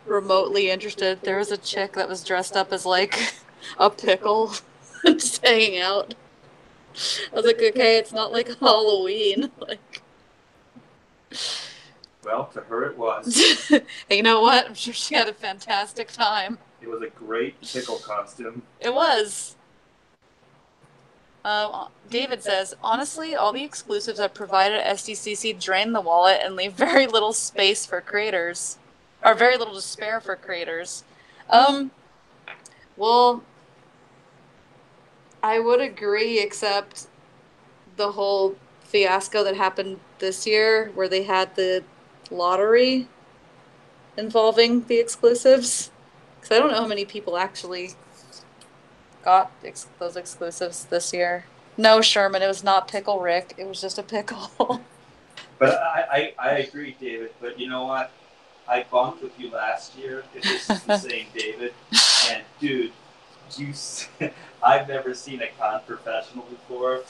Speaker 1: remotely interested. There was a chick that was dressed up as like a pickle, just hanging out. I was like, okay, it's not like Halloween. Like,
Speaker 2: well, to her it was.
Speaker 1: You know what? I'm sure she had a fantastic time.
Speaker 2: It was a great pickle costume.
Speaker 1: It was. David says, honestly, all the exclusives that provided at SDCC drain the wallet and leave very little space for creators. Or very little to spare for creators. Well, I would agree, except the whole fiasco that happened this year where they had the lottery involving the exclusives. Because I don't know how many people actually got those exclusives this year. No, Sherman, it was not Pickle Rick. It was just a pickle.
Speaker 2: But I agree, David. But you know what? I bunked with you last year. If this is the same David. And dude, I've never seen a con professional before,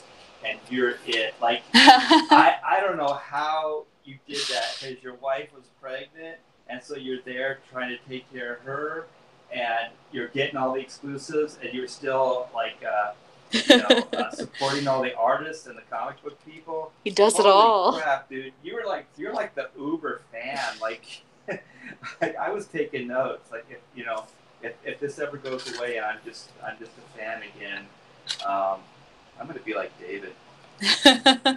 Speaker 2: and you're it. Like, I don't know how you did that, because your wife was pregnant, and so you're there trying to take care of her, and you're getting all the exclusives, and you're still like, supporting all the artists and the comic book people.
Speaker 1: He does it all.
Speaker 2: Holy crap, dude! You're like the uber fan. Like, I was taking notes. Like, if this ever goes away, I'm just a fan again. I'm gonna be like David.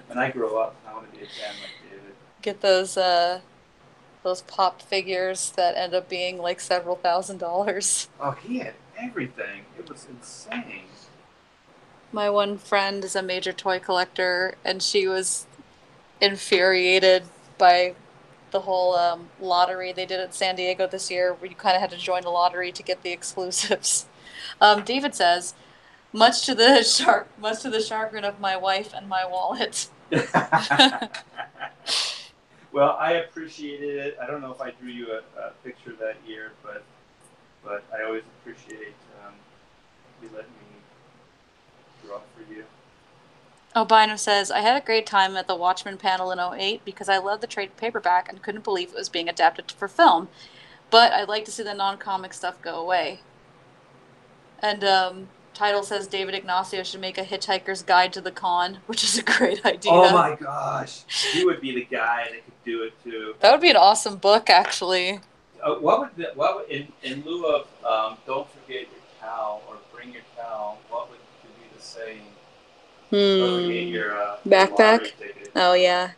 Speaker 2: When I grow up, I want to be a fan like David.
Speaker 1: Get those pop figures that end up being like several $1,000s.
Speaker 2: Oh, he had everything. It was insane.
Speaker 1: My one friend is a major toy collector, and she was infuriated by the whole lottery they did at San Diego this year, where you kind of had to join a lottery to get the exclusives. David says, much to the chagrin of my wife and my wallet.
Speaker 2: Well, I appreciated it. I don't know if I drew you a picture that year, but I always appreciate you letting me draw for you.
Speaker 1: Albino says, I had a great time at the Watchmen panel in '08 because I loved the trade paperback and couldn't believe it was being adapted for film. But I'd like to see the non-comic stuff go away. And Title says David Ignacio should make a Hitchhiker's Guide to the Con, which is a great idea.
Speaker 2: Oh my gosh. He would be the guy that could do it too.
Speaker 1: That would be an awesome book, actually.
Speaker 2: What would in lieu of don't forget your cow or bring your cow, what would be the saying? Don't forget your
Speaker 1: backpack? Oh, yeah.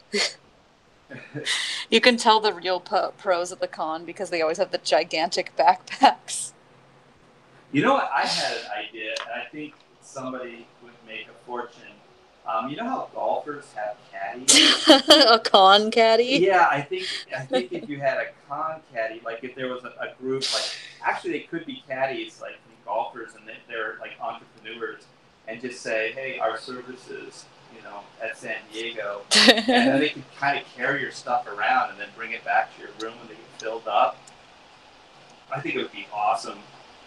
Speaker 1: You can tell the real pros at the con because they always have the gigantic backpacks.
Speaker 2: You know what? I had an idea, and I think somebody would make a fortune. You know how golfers have caddies?
Speaker 1: A con caddy?
Speaker 2: Yeah, I think if you had a con caddy, like if there was a group, like actually they could be caddies, like golfers, and they're like entrepreneurs, and just say, hey, our services, at San Diego, and then they can kind of carry your stuff around and then bring it back to your room when they get filled up. I think it would be awesome.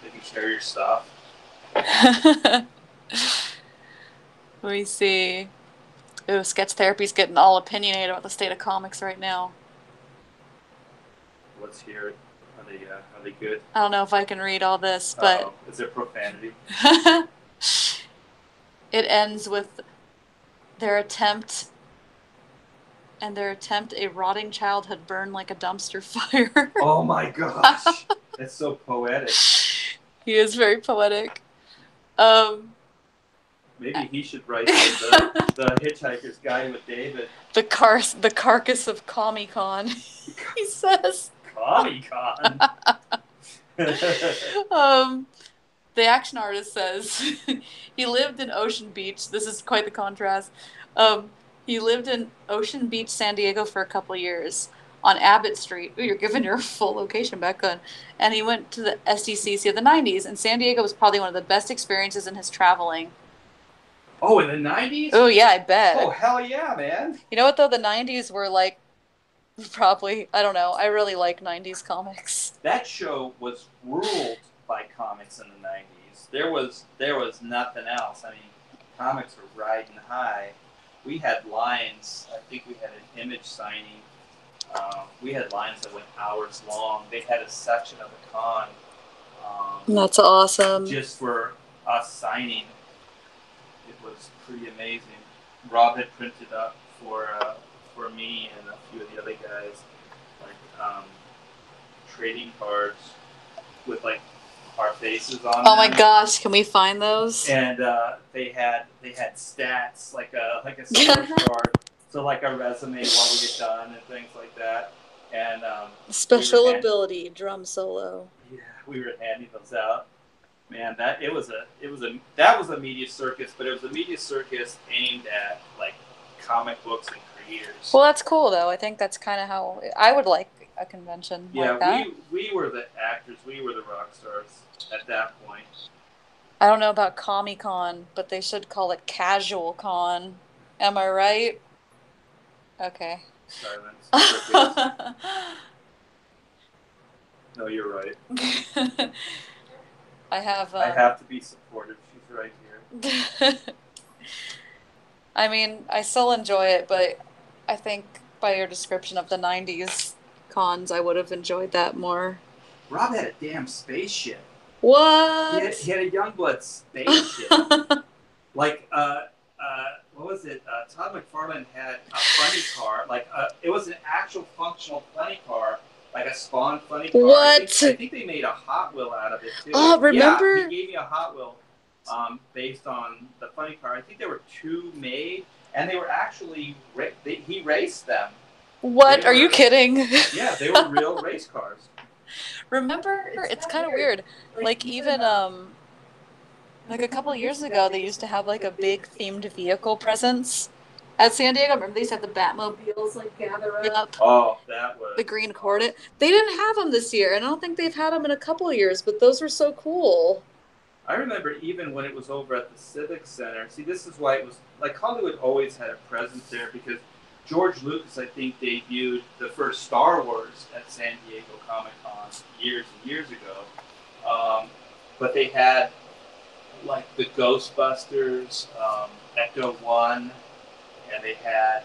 Speaker 2: They can carry your stuff.
Speaker 1: Let me see. Ooh, Sketch Therapy's getting all opinionated about the state of comics right now.
Speaker 2: Let's hear it. Are they good?
Speaker 1: I don't know if I can read all this, but...
Speaker 2: Is there profanity?
Speaker 1: It ends with their attempt, a rotting childhood burned like a dumpster fire.
Speaker 2: Oh my gosh. That's so poetic.
Speaker 1: He is very poetic.
Speaker 2: Maybe he should write the Hitchhiker's Guide with David.
Speaker 1: The carcass of Comic-Con, he says.
Speaker 2: Comic-Con?
Speaker 1: The action artist says he lived in Ocean Beach. This is quite the contrast. He lived in Ocean Beach, San Diego for a couple years on Abbott Street. Ooh, you're giving your full location back on. And he went to the SDCC of the 90s, and San Diego was probably one of the best experiences in his traveling.
Speaker 2: Oh, in the 90s?
Speaker 1: Oh, yeah, I bet.
Speaker 2: Oh, hell yeah, man.
Speaker 1: You know what, though? The 90s were like, probably, I don't know. I really like 90s comics.
Speaker 2: That show was ruled by comics in the 90s. There was nothing else. I mean, comics were riding high. We had lines. I think we had an Image signing. We had lines that went hours long. They had a section of the con.
Speaker 1: That's awesome.
Speaker 2: Just for us signing. It was pretty amazing. Rob had printed up for me and a few of the other guys, like trading cards with like our faces on them.
Speaker 1: Oh my gosh, can we find those?
Speaker 2: And they had stats like a score card, so like our resume while we get done and things like that. And
Speaker 1: special ability drum solo.
Speaker 2: Yeah, we were handing those out. Man, that was a media circus, but it was a media circus aimed at like comic books and creators.
Speaker 1: Well, that's cool though. I think that's kind of how I would like a convention like that.
Speaker 2: we were the actors, we were the rock stars at that point.
Speaker 1: I don't know about Comic-Con, but they should call it Casual Con. Am I right? Okay.
Speaker 2: Silence. No, you're right.
Speaker 1: I
Speaker 2: have to be supportive. She's right here.
Speaker 1: I mean, I still enjoy it, but I think by your description of the 90s cons, I would have enjoyed that more.
Speaker 2: Rob had a damn spaceship.
Speaker 1: What?
Speaker 2: He had a Youngblood spaceship. Like, what was it? Todd McFarlane had a funny car. Like, it was an actual functional funny car. Like a Spawn funny car.
Speaker 1: What?
Speaker 2: I think they made a Hot Wheel out of it, too.
Speaker 1: Oh, remember?
Speaker 2: Yeah, he gave me a Hot Wheel based on the funny car. I think there were 2 made, and they were actually, he raced them.
Speaker 1: What? Are you kidding?
Speaker 2: Yeah, they were real race cars.
Speaker 1: Remember? It's kind of weird. Like, even, like a couple of years ago, they used to have, like, a big themed vehicle presence At San Diego, remember they used to have the Batmobiles like gather up
Speaker 2: Oh, that was
Speaker 1: the green coordinate. They didn't have them this year, and I don't think they've had them in a couple of years. But those were so cool.
Speaker 2: I remember even when it was over at the Civic Center. See, this is why it was like Hollywood always had a presence there because George Lucas, I think, debuted the first Star Wars at San Diego Comic Con years and years ago. But they had like the Ghostbusters, Ecto One, and they had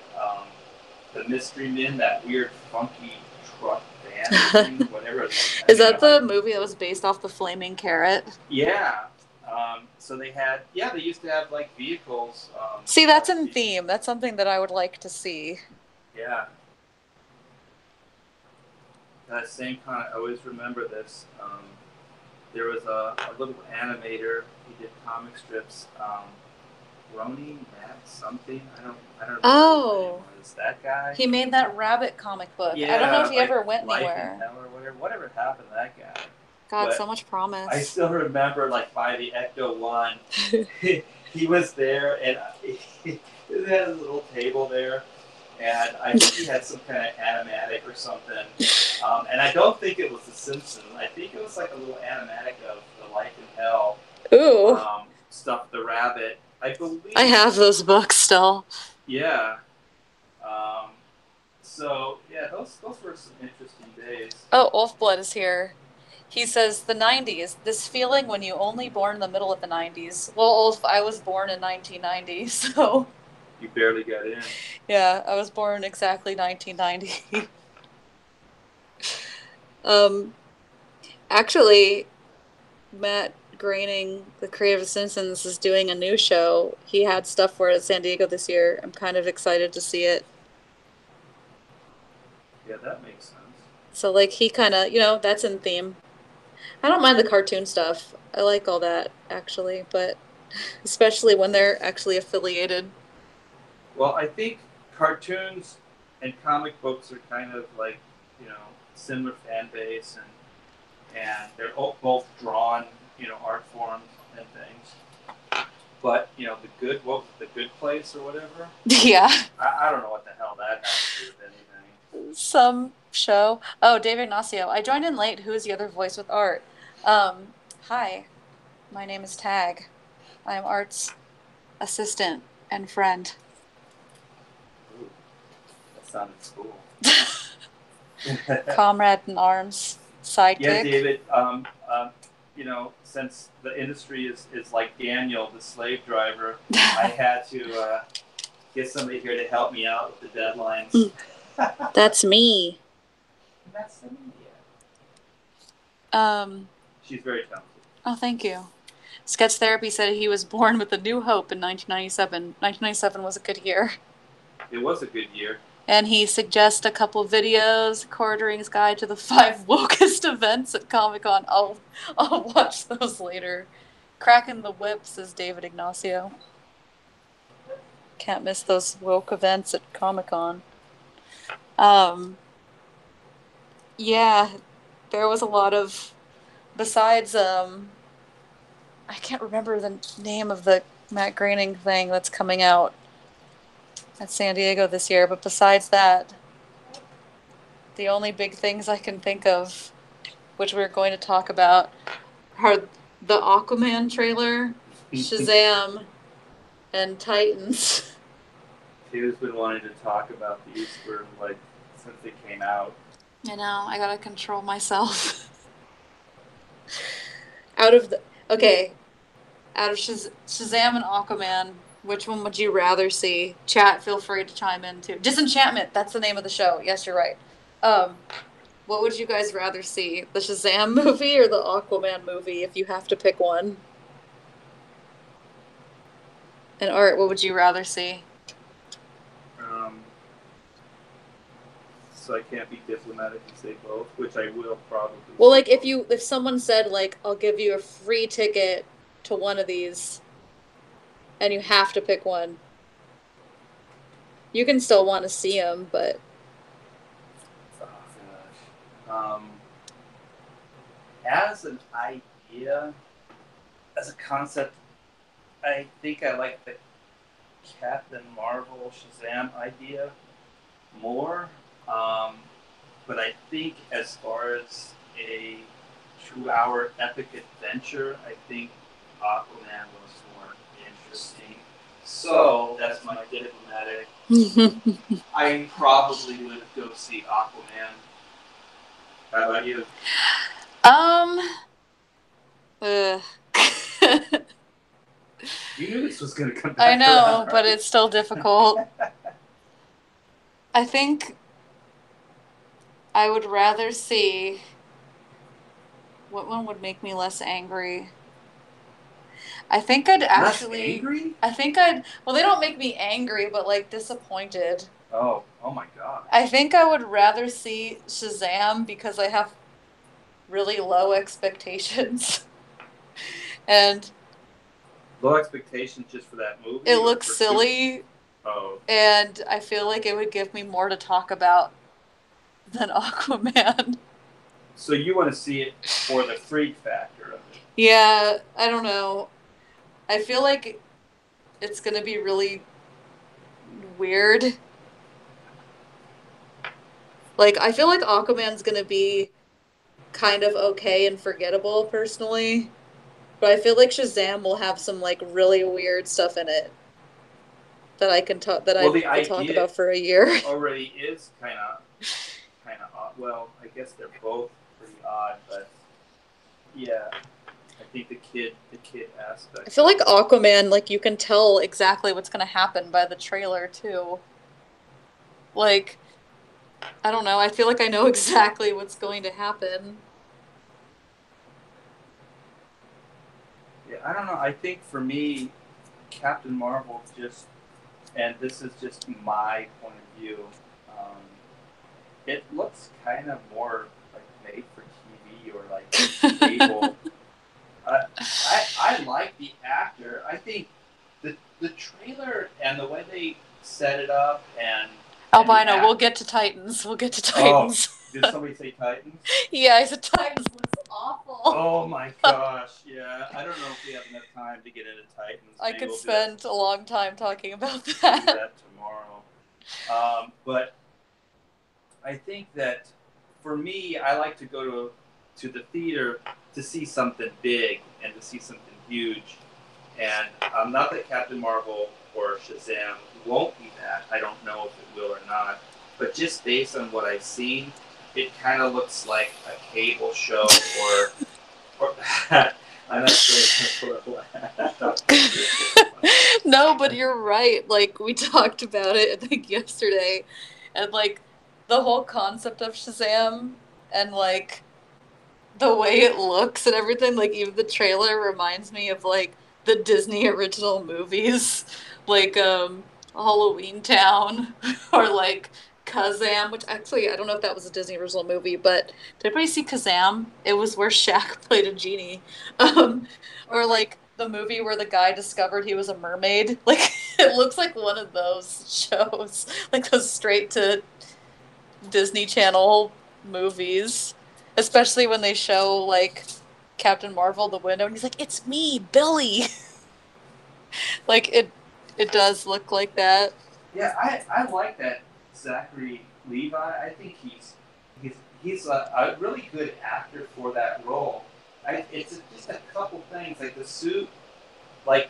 Speaker 2: the Mystery Men, that weird, funky truck band thing, whatever.
Speaker 1: Is that the movie that was based off the Flaming Carrot?
Speaker 2: Yeah. So they had, they used to have like vehicles.
Speaker 1: See, that's in theme. That's something that I would like to see.
Speaker 2: Yeah. That same kind of, I always remember this. There was a little animator. He did comic strips. Roni Matt something. I don't know.
Speaker 1: Oh,
Speaker 2: was that guy?
Speaker 1: He made that rabbit comic book.
Speaker 2: Yeah,
Speaker 1: I don't know if he
Speaker 2: like
Speaker 1: he ever went
Speaker 2: Life
Speaker 1: anywhere.
Speaker 2: in Hell or whatever happened to that guy.
Speaker 1: God,
Speaker 2: But
Speaker 1: so much promise.
Speaker 2: I still remember, like, by the Ecto One, he was there, and he had a little table there, and I think he had some kind of animatic or something. And I don't think it was The Simpsons. I think it was like a little animatic of the Life in Hell.
Speaker 1: Ooh.
Speaker 2: Stuff, the rabbit. I believe.
Speaker 1: I have those books still.
Speaker 2: Yeah. So yeah, those were some interesting days.
Speaker 1: Oh, Wolfblood is here. He says the 90s, this feeling when you only born in the middle of the 90s. Well, Ulf, I was born in 1990, so.
Speaker 2: You barely got in.
Speaker 1: Yeah, I was born exactly 1990. Actually, Matt Groening, the creator of Simpsons, is doing a new show. He had stuff for it at San Diego this year. I'm kind of excited to see it.
Speaker 2: Yeah, that makes sense.
Speaker 1: So, like, he kind of, that's in theme. I don't mind the cartoon stuff. I like all that, actually, but especially when they're actually affiliated.
Speaker 2: Well, I think cartoons and comic books are kind of like, similar fan base, and they're both drawn, art forms and things. But, what was it, The Good Place or whatever?
Speaker 1: Yeah.
Speaker 2: I don't know what the hell that has to do with anything.
Speaker 1: Some show. Oh, Dave Ignacio. I joined in late. Who is the other voice with Art? Hi, my name is Tag. I am Art's assistant and friend.
Speaker 2: Ooh, that sounded cool.
Speaker 1: Comrade in arms, sidekick.
Speaker 2: Yeah, David, since the industry is like Daniel, the slave driver, I had to get somebody here to help me out with the deadlines.
Speaker 1: That's me.
Speaker 2: That's me,
Speaker 1: yeah.
Speaker 2: She's very talented.
Speaker 1: Oh, thank you. Sketch Therapy said he was born with a new hope in 1997. 1997 was a good year.
Speaker 2: It was a good year.
Speaker 1: And he suggests a couple videos, Quartering's Guide to the 5 Wokest Events at Comic-Con. I'll watch those later. Cracking the whip, says David Ignacio. Can't miss those woke events at Comic-Con. Yeah, there was a lot of, besides, I can't remember the name of the Matt Groening thing that's coming out at San Diego this year, but besides that, the only big things I can think of, which we're going to talk about, are the Aquaman trailer, Shazam, and Titans.
Speaker 2: Taylor's been wanting to talk about these for since they came out.
Speaker 1: I know, I gotta control myself. Out of Shazam and Aquaman, which one would you rather see? Chat, feel free to chime in too. Disenchantment, that's the name of the show. Yes, you're right. What would you guys rather see? The Shazam movie or the Aquaman movie, if you have to pick one? And Art, what would you rather see?
Speaker 2: So I can't be diplomatic and say both, which I will probably.
Speaker 1: Well, like if someone said I'll give you a free ticket to one of these, and you have to pick one, you can still want to see them, but.
Speaker 2: Oh gosh. As an idea, as a concept, I think I like Captain Marvel Shazam idea more. But I think as far as a 2-hour epic adventure, I think Aquaman was more interesting. So that's my diplomatic. I probably would go see Aquaman. How about you?
Speaker 1: Uh.
Speaker 2: You knew this was going to come back
Speaker 1: I know,
Speaker 2: around, right?
Speaker 1: but it's still difficult. I think I would rather see. What one would make me less angry? I think I'd actually.
Speaker 2: Less angry?
Speaker 1: I think I'd. Well, they don't make me angry, but like disappointed.
Speaker 2: Oh my god.
Speaker 1: I think I would rather see Shazam because I have really low expectations. And
Speaker 2: low expectations just for that movie?
Speaker 1: It looks silly.
Speaker 2: Oh.
Speaker 1: And I feel like it would give me more to talk about than Aquaman.
Speaker 2: So you want to see it for the freak factor of it?
Speaker 1: Yeah, I don't know. I feel like it's gonna be really weird. Like, I feel like Aquaman's gonna be kind of okay and forgettable, personally. But I feel like Shazam will have some, like, really weird stuff in it that I can talk, I could talk about for a year.
Speaker 2: Already is kind of odd. Well, I guess they're both pretty odd, but yeah, I think the kid aspect.
Speaker 1: I feel like Aquaman, like, you can tell exactly what's gonna happen by the trailer, too. Like, I don't know, I feel like I know exactly what's going to happen.
Speaker 2: Yeah, I don't know. I think for me, Captain Marvel just, and this is just my point of view, it looks kind of more like made for TV or like cable. I like the actor. I think the trailer and the way they set it up and
Speaker 1: Albino, we'll get to Titans. We'll get to Titans.
Speaker 2: Oh, did somebody say Titans?
Speaker 1: Yeah, I said Titans looks awful.
Speaker 2: Oh my gosh, yeah. I don't know if we have enough time to get into Titans.
Speaker 1: I could spend a long time talking about that.
Speaker 2: Do that tomorrow. But I think that for me, I like to go to the theater to see something big and to see something huge. And not that Captain Marvel or Shazam won't be that. I don't know if it will or not. But just based on what I've seen, it kind of looks like a cable show or I'm not sure what.
Speaker 1: No, but you're right. Like, we talked about it, I think, yesterday. And, like, the whole concept of Shazam and, like, the way it looks and everything, like, even the trailer reminds me of, like, the Disney original movies. Like, Halloween Town or, like, Kazam, which actually, I don't know if that was a Disney original movie, but did anybody see Kazam? It was where Shaq played a genie. Or, like, the movie where the guy discovered he was a mermaid. Like, it looks like one of those shows. Like, those straight to Disney Channel movies. Especially when they show, like, Captain Marvel the window, and he's like, "It's me, Billy!" Like, it does look like that.
Speaker 2: Yeah, I like that Zachary Levi. I think he's a really good actor for that role. It's just a couple things, like the suit. Like,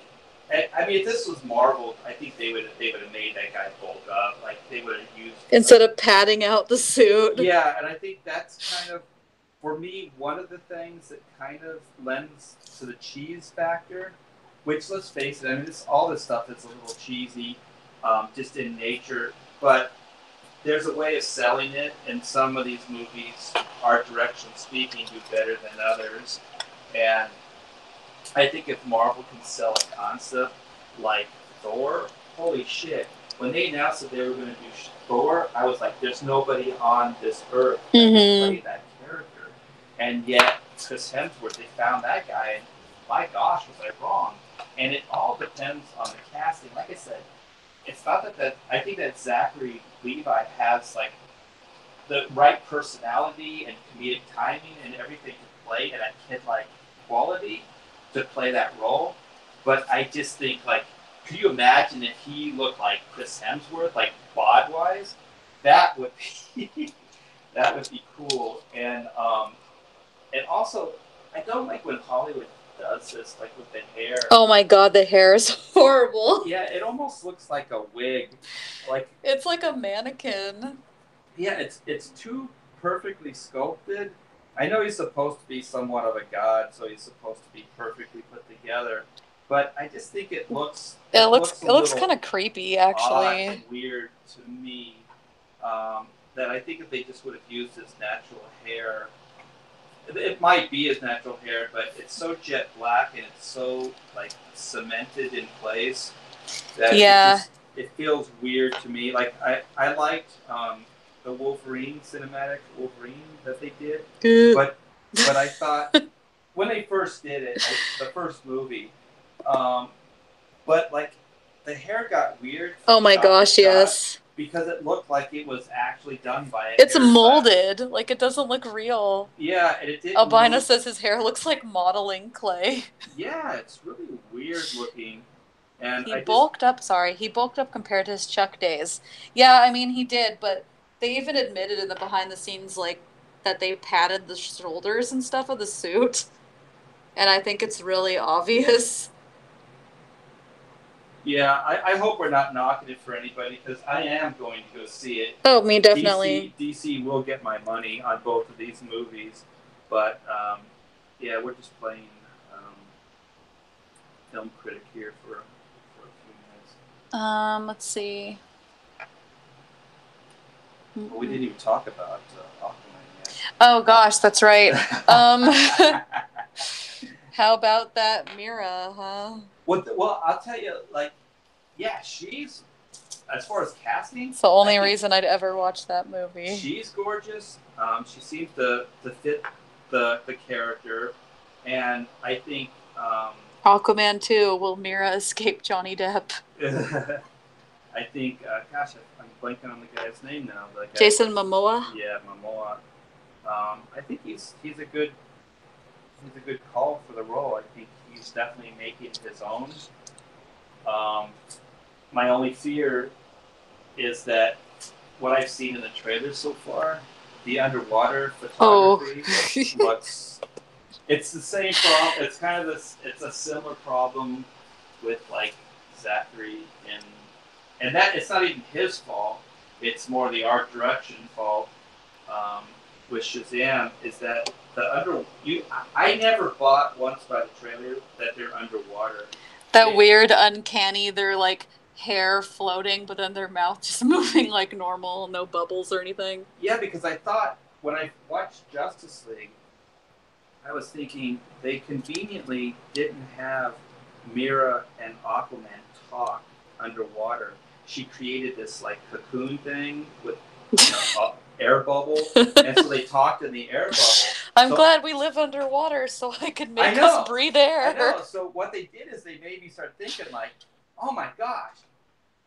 Speaker 2: I mean, if this was Marvel, I think they would have made that guy bulk up. Like, they would have used
Speaker 1: instead of padding out the suit.
Speaker 2: Yeah, and I think that's kind of, for me, one of the things that kind of lends to the cheese factor. Which, let's face it, I mean, all this stuff is a little cheesy, just in nature. But there's a way of selling it, and some of these movies, art direction speaking, do better than others. And I think if Marvel can sell a concept like Thor, holy shit. When they announced that they were going to do Thor, I was like, there's nobody on this earth that can play that character. And yet, Chris Hemsworth, they found that guy, and my gosh, was I wrong. And it all depends on the casting. Like I said, it's not that I think that Zachary Levi has, like, the right personality and comedic timing and everything to play at that kid-like quality to play that role. But I just think, like, could you imagine if he looked like Chris Hemsworth, like bod-wise? That would be that would be cool. And also, I don't like when Hollywood does this, like with the hair.
Speaker 1: Oh my god, the hair is horrible.
Speaker 2: Yeah, it almost looks like a wig. Like
Speaker 1: it's like a mannequin.
Speaker 2: Yeah, it's too perfectly sculpted. I know he's supposed to be somewhat of a god, so he's supposed to be perfectly put together. But I just think it looks
Speaker 1: kind of creepy, actually.
Speaker 2: Odd and weird to me. That I think if they just would have used his natural hair, it might be his natural hair, but it's so jet black and it's so like cemented in place that it feels weird to me. Like I liked the Wolverine cinematic Wolverine that they did, but I thought when they first did it, the first movie, but like the hair got weird.
Speaker 1: Oh my gosh, yes.
Speaker 2: Because it looked like it was actually done by
Speaker 1: It's molded. Like, it doesn't look real.
Speaker 2: Yeah, and it didn't.
Speaker 1: Albina says his hair looks like modeling clay.
Speaker 2: Yeah, it's really weird looking. And
Speaker 1: he bulked up compared to his Chuck days. Yeah, I mean, he did, but they even admitted in the behind the scenes, like, that they padded the shoulders and stuff of the suit. And I think it's really obvious.
Speaker 2: Yeah, I hope we're not knocking it for anybody, because I am going to go see it.
Speaker 1: Oh, me definitely.
Speaker 2: DC will get my money on both of these movies, but yeah, we're just playing film critic here for a few minutes.
Speaker 1: Let's see.
Speaker 2: Well, we didn't even talk about Aquaman yet.
Speaker 1: Oh gosh, that's right. How about that Mira, huh?
Speaker 2: Well, I'll tell you, like, yeah, she's, as far as casting...
Speaker 1: It's the only reason I'd ever watch that movie.
Speaker 2: She's gorgeous. She seems to fit the character. And I think...
Speaker 1: Aquaman 2, will Mira escape Johnny Depp?
Speaker 2: I think, gosh, I'm blanking on the guy's name now.
Speaker 1: Jason Momoa?
Speaker 2: Yeah, Momoa. I think he's a good call for the role. I think he's definitely making his own. My only fear is that what I've seen in the trailers so far, the underwater photography looks. It's the same problem. It's kind of this. It's a similar problem with like Zachary and that it's not even his fault. It's more the art direction fault. With Shazam is that I never bought once by the trailer that they're underwater.
Speaker 1: That weird, uncanny, they're like hair floating, but then their mouth just moving like normal, no bubbles or anything.
Speaker 2: Yeah, because I thought when I watched Justice League, I was thinking they conveniently didn't have Mira and Aquaman talk underwater. She created this like cocoon thing with air bubble, and so they talked in the air bubble.
Speaker 1: I'm glad we live underwater so I could make us breathe air.
Speaker 2: I know. So what they did is they made me start thinking like, oh my gosh,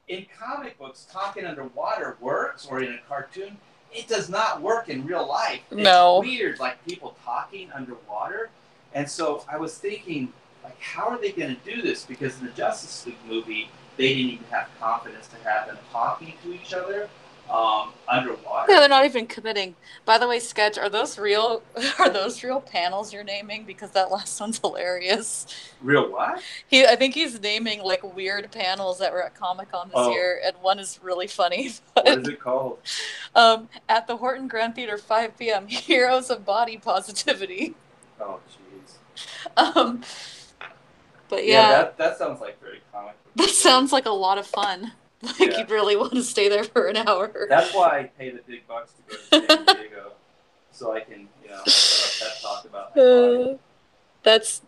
Speaker 2: in comic books, talking underwater works, or in a cartoon, it does not work in real life. It's weird, like people talking underwater. And so I was thinking, like, how are they going to do this? Because in the Justice League movie, they didn't even have confidence to have them talking to each other. Underwater.
Speaker 1: Yeah, they're not even committing. By the way, Sketch, are those real panels you're naming? Because that last one's hilarious.
Speaker 2: Real what?
Speaker 1: I think he's naming like weird panels that were at Comic-Con this year, and one is really funny.
Speaker 2: What is it called?
Speaker 1: At the Horton Grand Theater, 5 p.m. Heroes of Body Positivity.
Speaker 2: Oh, jeez.
Speaker 1: But yeah,
Speaker 2: that sounds like very comic book.
Speaker 1: That sounds like a lot of fun. Like, you'd really want to stay there for an hour.
Speaker 2: That's why I pay the big bucks to go to San Diego, so I can, talk about my body.
Speaker 1: That's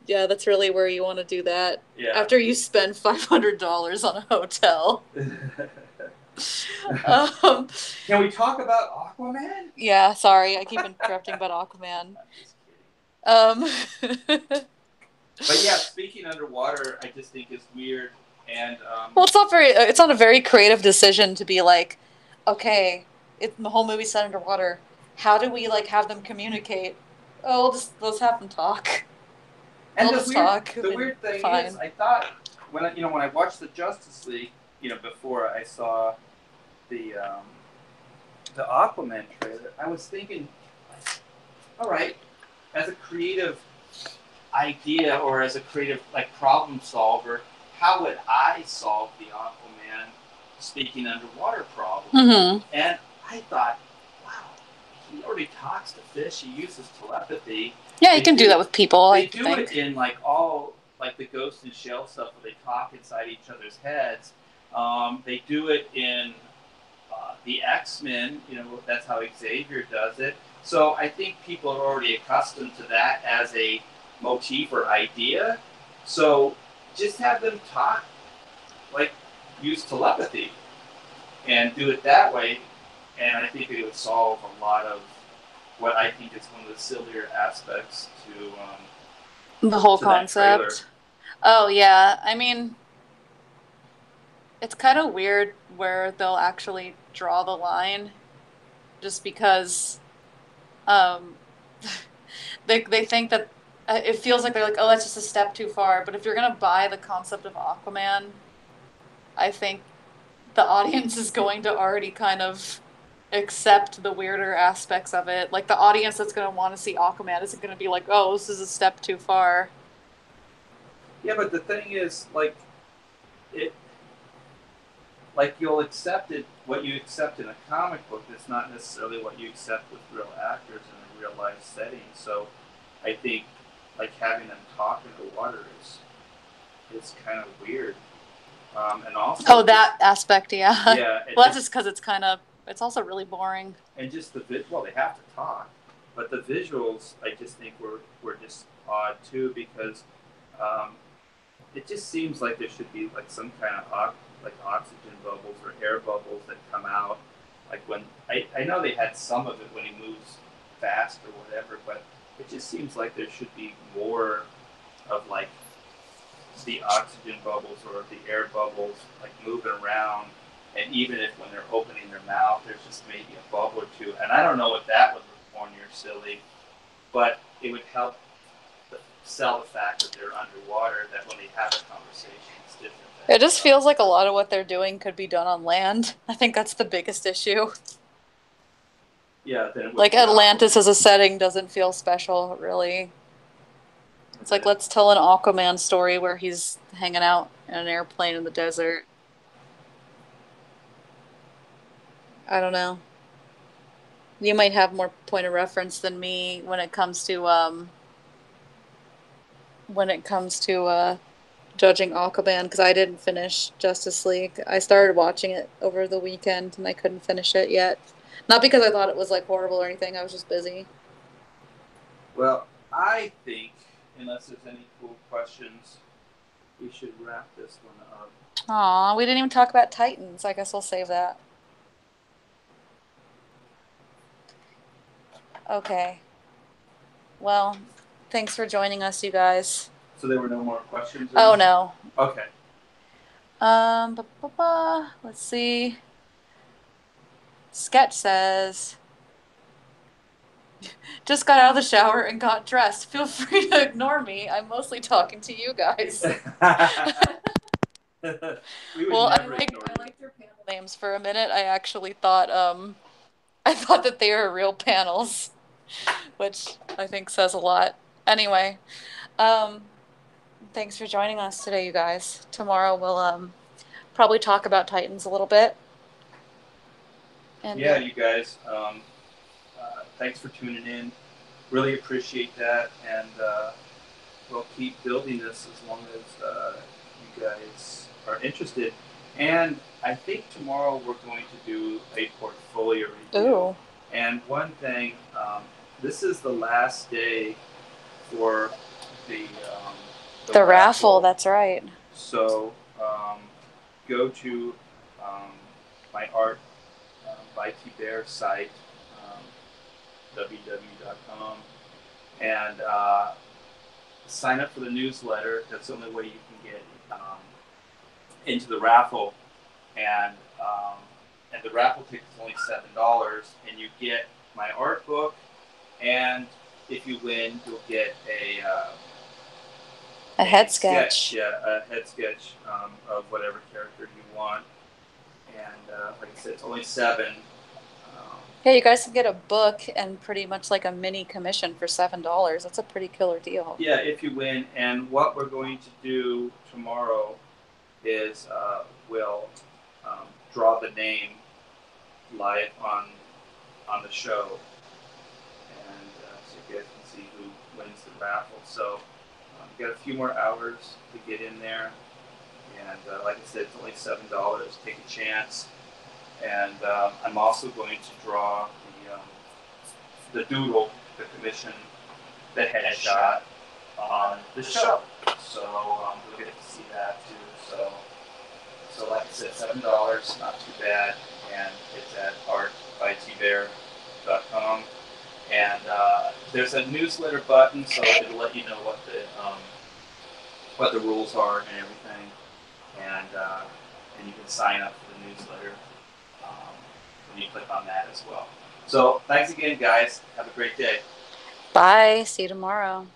Speaker 1: really where you want to do that.
Speaker 2: Yeah.
Speaker 1: After you spend $500 on a hotel.
Speaker 2: Can we talk about Aquaman?
Speaker 1: Yeah, sorry, I keep interrupting about Aquaman.
Speaker 2: I'm just kidding. But yeah, speaking underwater, I just think it's weird. And
Speaker 1: well, it's not a very creative decision to be like, okay, the whole movie's set underwater. How do we like have them communicate? Oh, let's have them talk.
Speaker 2: And the weird thing is, I thought when I watched the Justice League, before I saw the Aquaman trailer, I was thinking, all right, as a creative idea or as a creative problem solver, how would I solve the Aquaman speaking underwater problem?
Speaker 1: Mm-hmm.
Speaker 2: And I thought, wow, he already talks to fish. He uses telepathy.
Speaker 1: Yeah, you can do that with people.
Speaker 2: They do it in all the Ghost in Shell stuff where they talk inside each other's heads. They do it in the X-Men. That's how Xavier does it. So I think people are already accustomed to that as a motif or idea. So just have them talk, use telepathy and do it that way. And I think it would solve a lot of what I think is one of the sillier aspects to
Speaker 1: the whole concept. Oh, yeah. I mean, it's kind of weird where they'll actually draw the line just because they think that it feels like they're like, oh, that's just a step too far. But if you're going to buy the concept of Aquaman, I think the audience is going to already kind of accept the weirder aspects of it. Like, the audience that's going to want to see Aquaman isn't going to be like, oh, this is a step too far.
Speaker 2: Yeah, but the thing is, you'll accept it, what you accept in a comic book is not necessarily what you accept with real actors in a real life setting. So I think having them talk in the water is kind of weird. And also
Speaker 1: that aspect, yeah.
Speaker 2: Yeah.
Speaker 1: Well, that's just because it's also really boring.
Speaker 2: And just they have to talk, but the visuals I just think were just odd too, because it just seems like there should be some kind of oxygen bubbles or air bubbles that come out. When I know they had some of it when he moves fast or whatever, but it just seems like there should be more of the oxygen bubbles or the air bubbles moving around. And even if when they're opening their mouth, there's just maybe a bubble or two. And I don't know what that would look corny or silly, but it would help sell the fact that they're underwater, that when they have a conversation, it's different.
Speaker 1: It just feels like a lot of what they're doing could be done on land. I think that's the biggest issue.
Speaker 2: Yeah.
Speaker 1: Atlantis as a setting doesn't feel special, really. It's let's tell an Aquaman story where he's hanging out in an airplane in the desert. I don't know. You might have more point of reference than me when it comes to judging Aquaman, because I didn't finish Justice League. I started watching it over the weekend and I couldn't finish it yet. Not because I thought it was horrible or anything. I was just busy.
Speaker 2: Well, I think, unless there's any cool questions, we should wrap this one up.
Speaker 1: Aw, we didn't even talk about Titans. I guess we'll save that. Okay. Well, thanks for joining us, you guys.
Speaker 2: So there were no more questions?
Speaker 1: Oh, no.
Speaker 2: Okay.
Speaker 1: Let's see. Sketch says, just got out of the shower and got dressed. Feel free to ignore me. I'm mostly talking to you guys.
Speaker 2: Well,
Speaker 1: I liked your panel names for a minute. I actually thought that they were real panels, which I think says a lot. Anyway, thanks for joining us today, you guys. Tomorrow we'll probably talk about Titans a little bit. And
Speaker 2: yeah, you guys, thanks for tuning in. Really appreciate that, and we'll keep building this as long as you guys are interested. And I think tomorrow we're going to do a portfolio review.
Speaker 1: Ooh.
Speaker 2: And one thing, this is the last day for the
Speaker 1: raffle. That's right.
Speaker 2: So go to my art by T-Bear site, www.com, and sign up for the newsletter. That's the only way you can get into the raffle. And the raffle ticket is only $7, and you get my art book, and if you win, you'll get
Speaker 1: A head sketch.
Speaker 2: Yeah, a head sketch of whatever character you want. And like I said, it's only 7.
Speaker 1: Yeah, you guys can get a book and pretty much like a mini commission for $7. That's a pretty killer deal.
Speaker 2: Yeah, if you win. And what we're going to do tomorrow is we'll draw the name live on the show, and so you guys can see who wins the raffle. So we've got a few more hours to get in there, and like I said, it's only $7. Take a chance. And I'm also going to draw the doodle, the commission, the headshot on the show. So we'll get to see that too. So like I said, $7, not too bad, and it's at art.tbear.com. And there's a newsletter button, so it'll let you know what the rules are and everything, and you can sign up for the newsletter when you click on that as well. So thanks again, guys. Have a great day.
Speaker 1: Bye. See you tomorrow.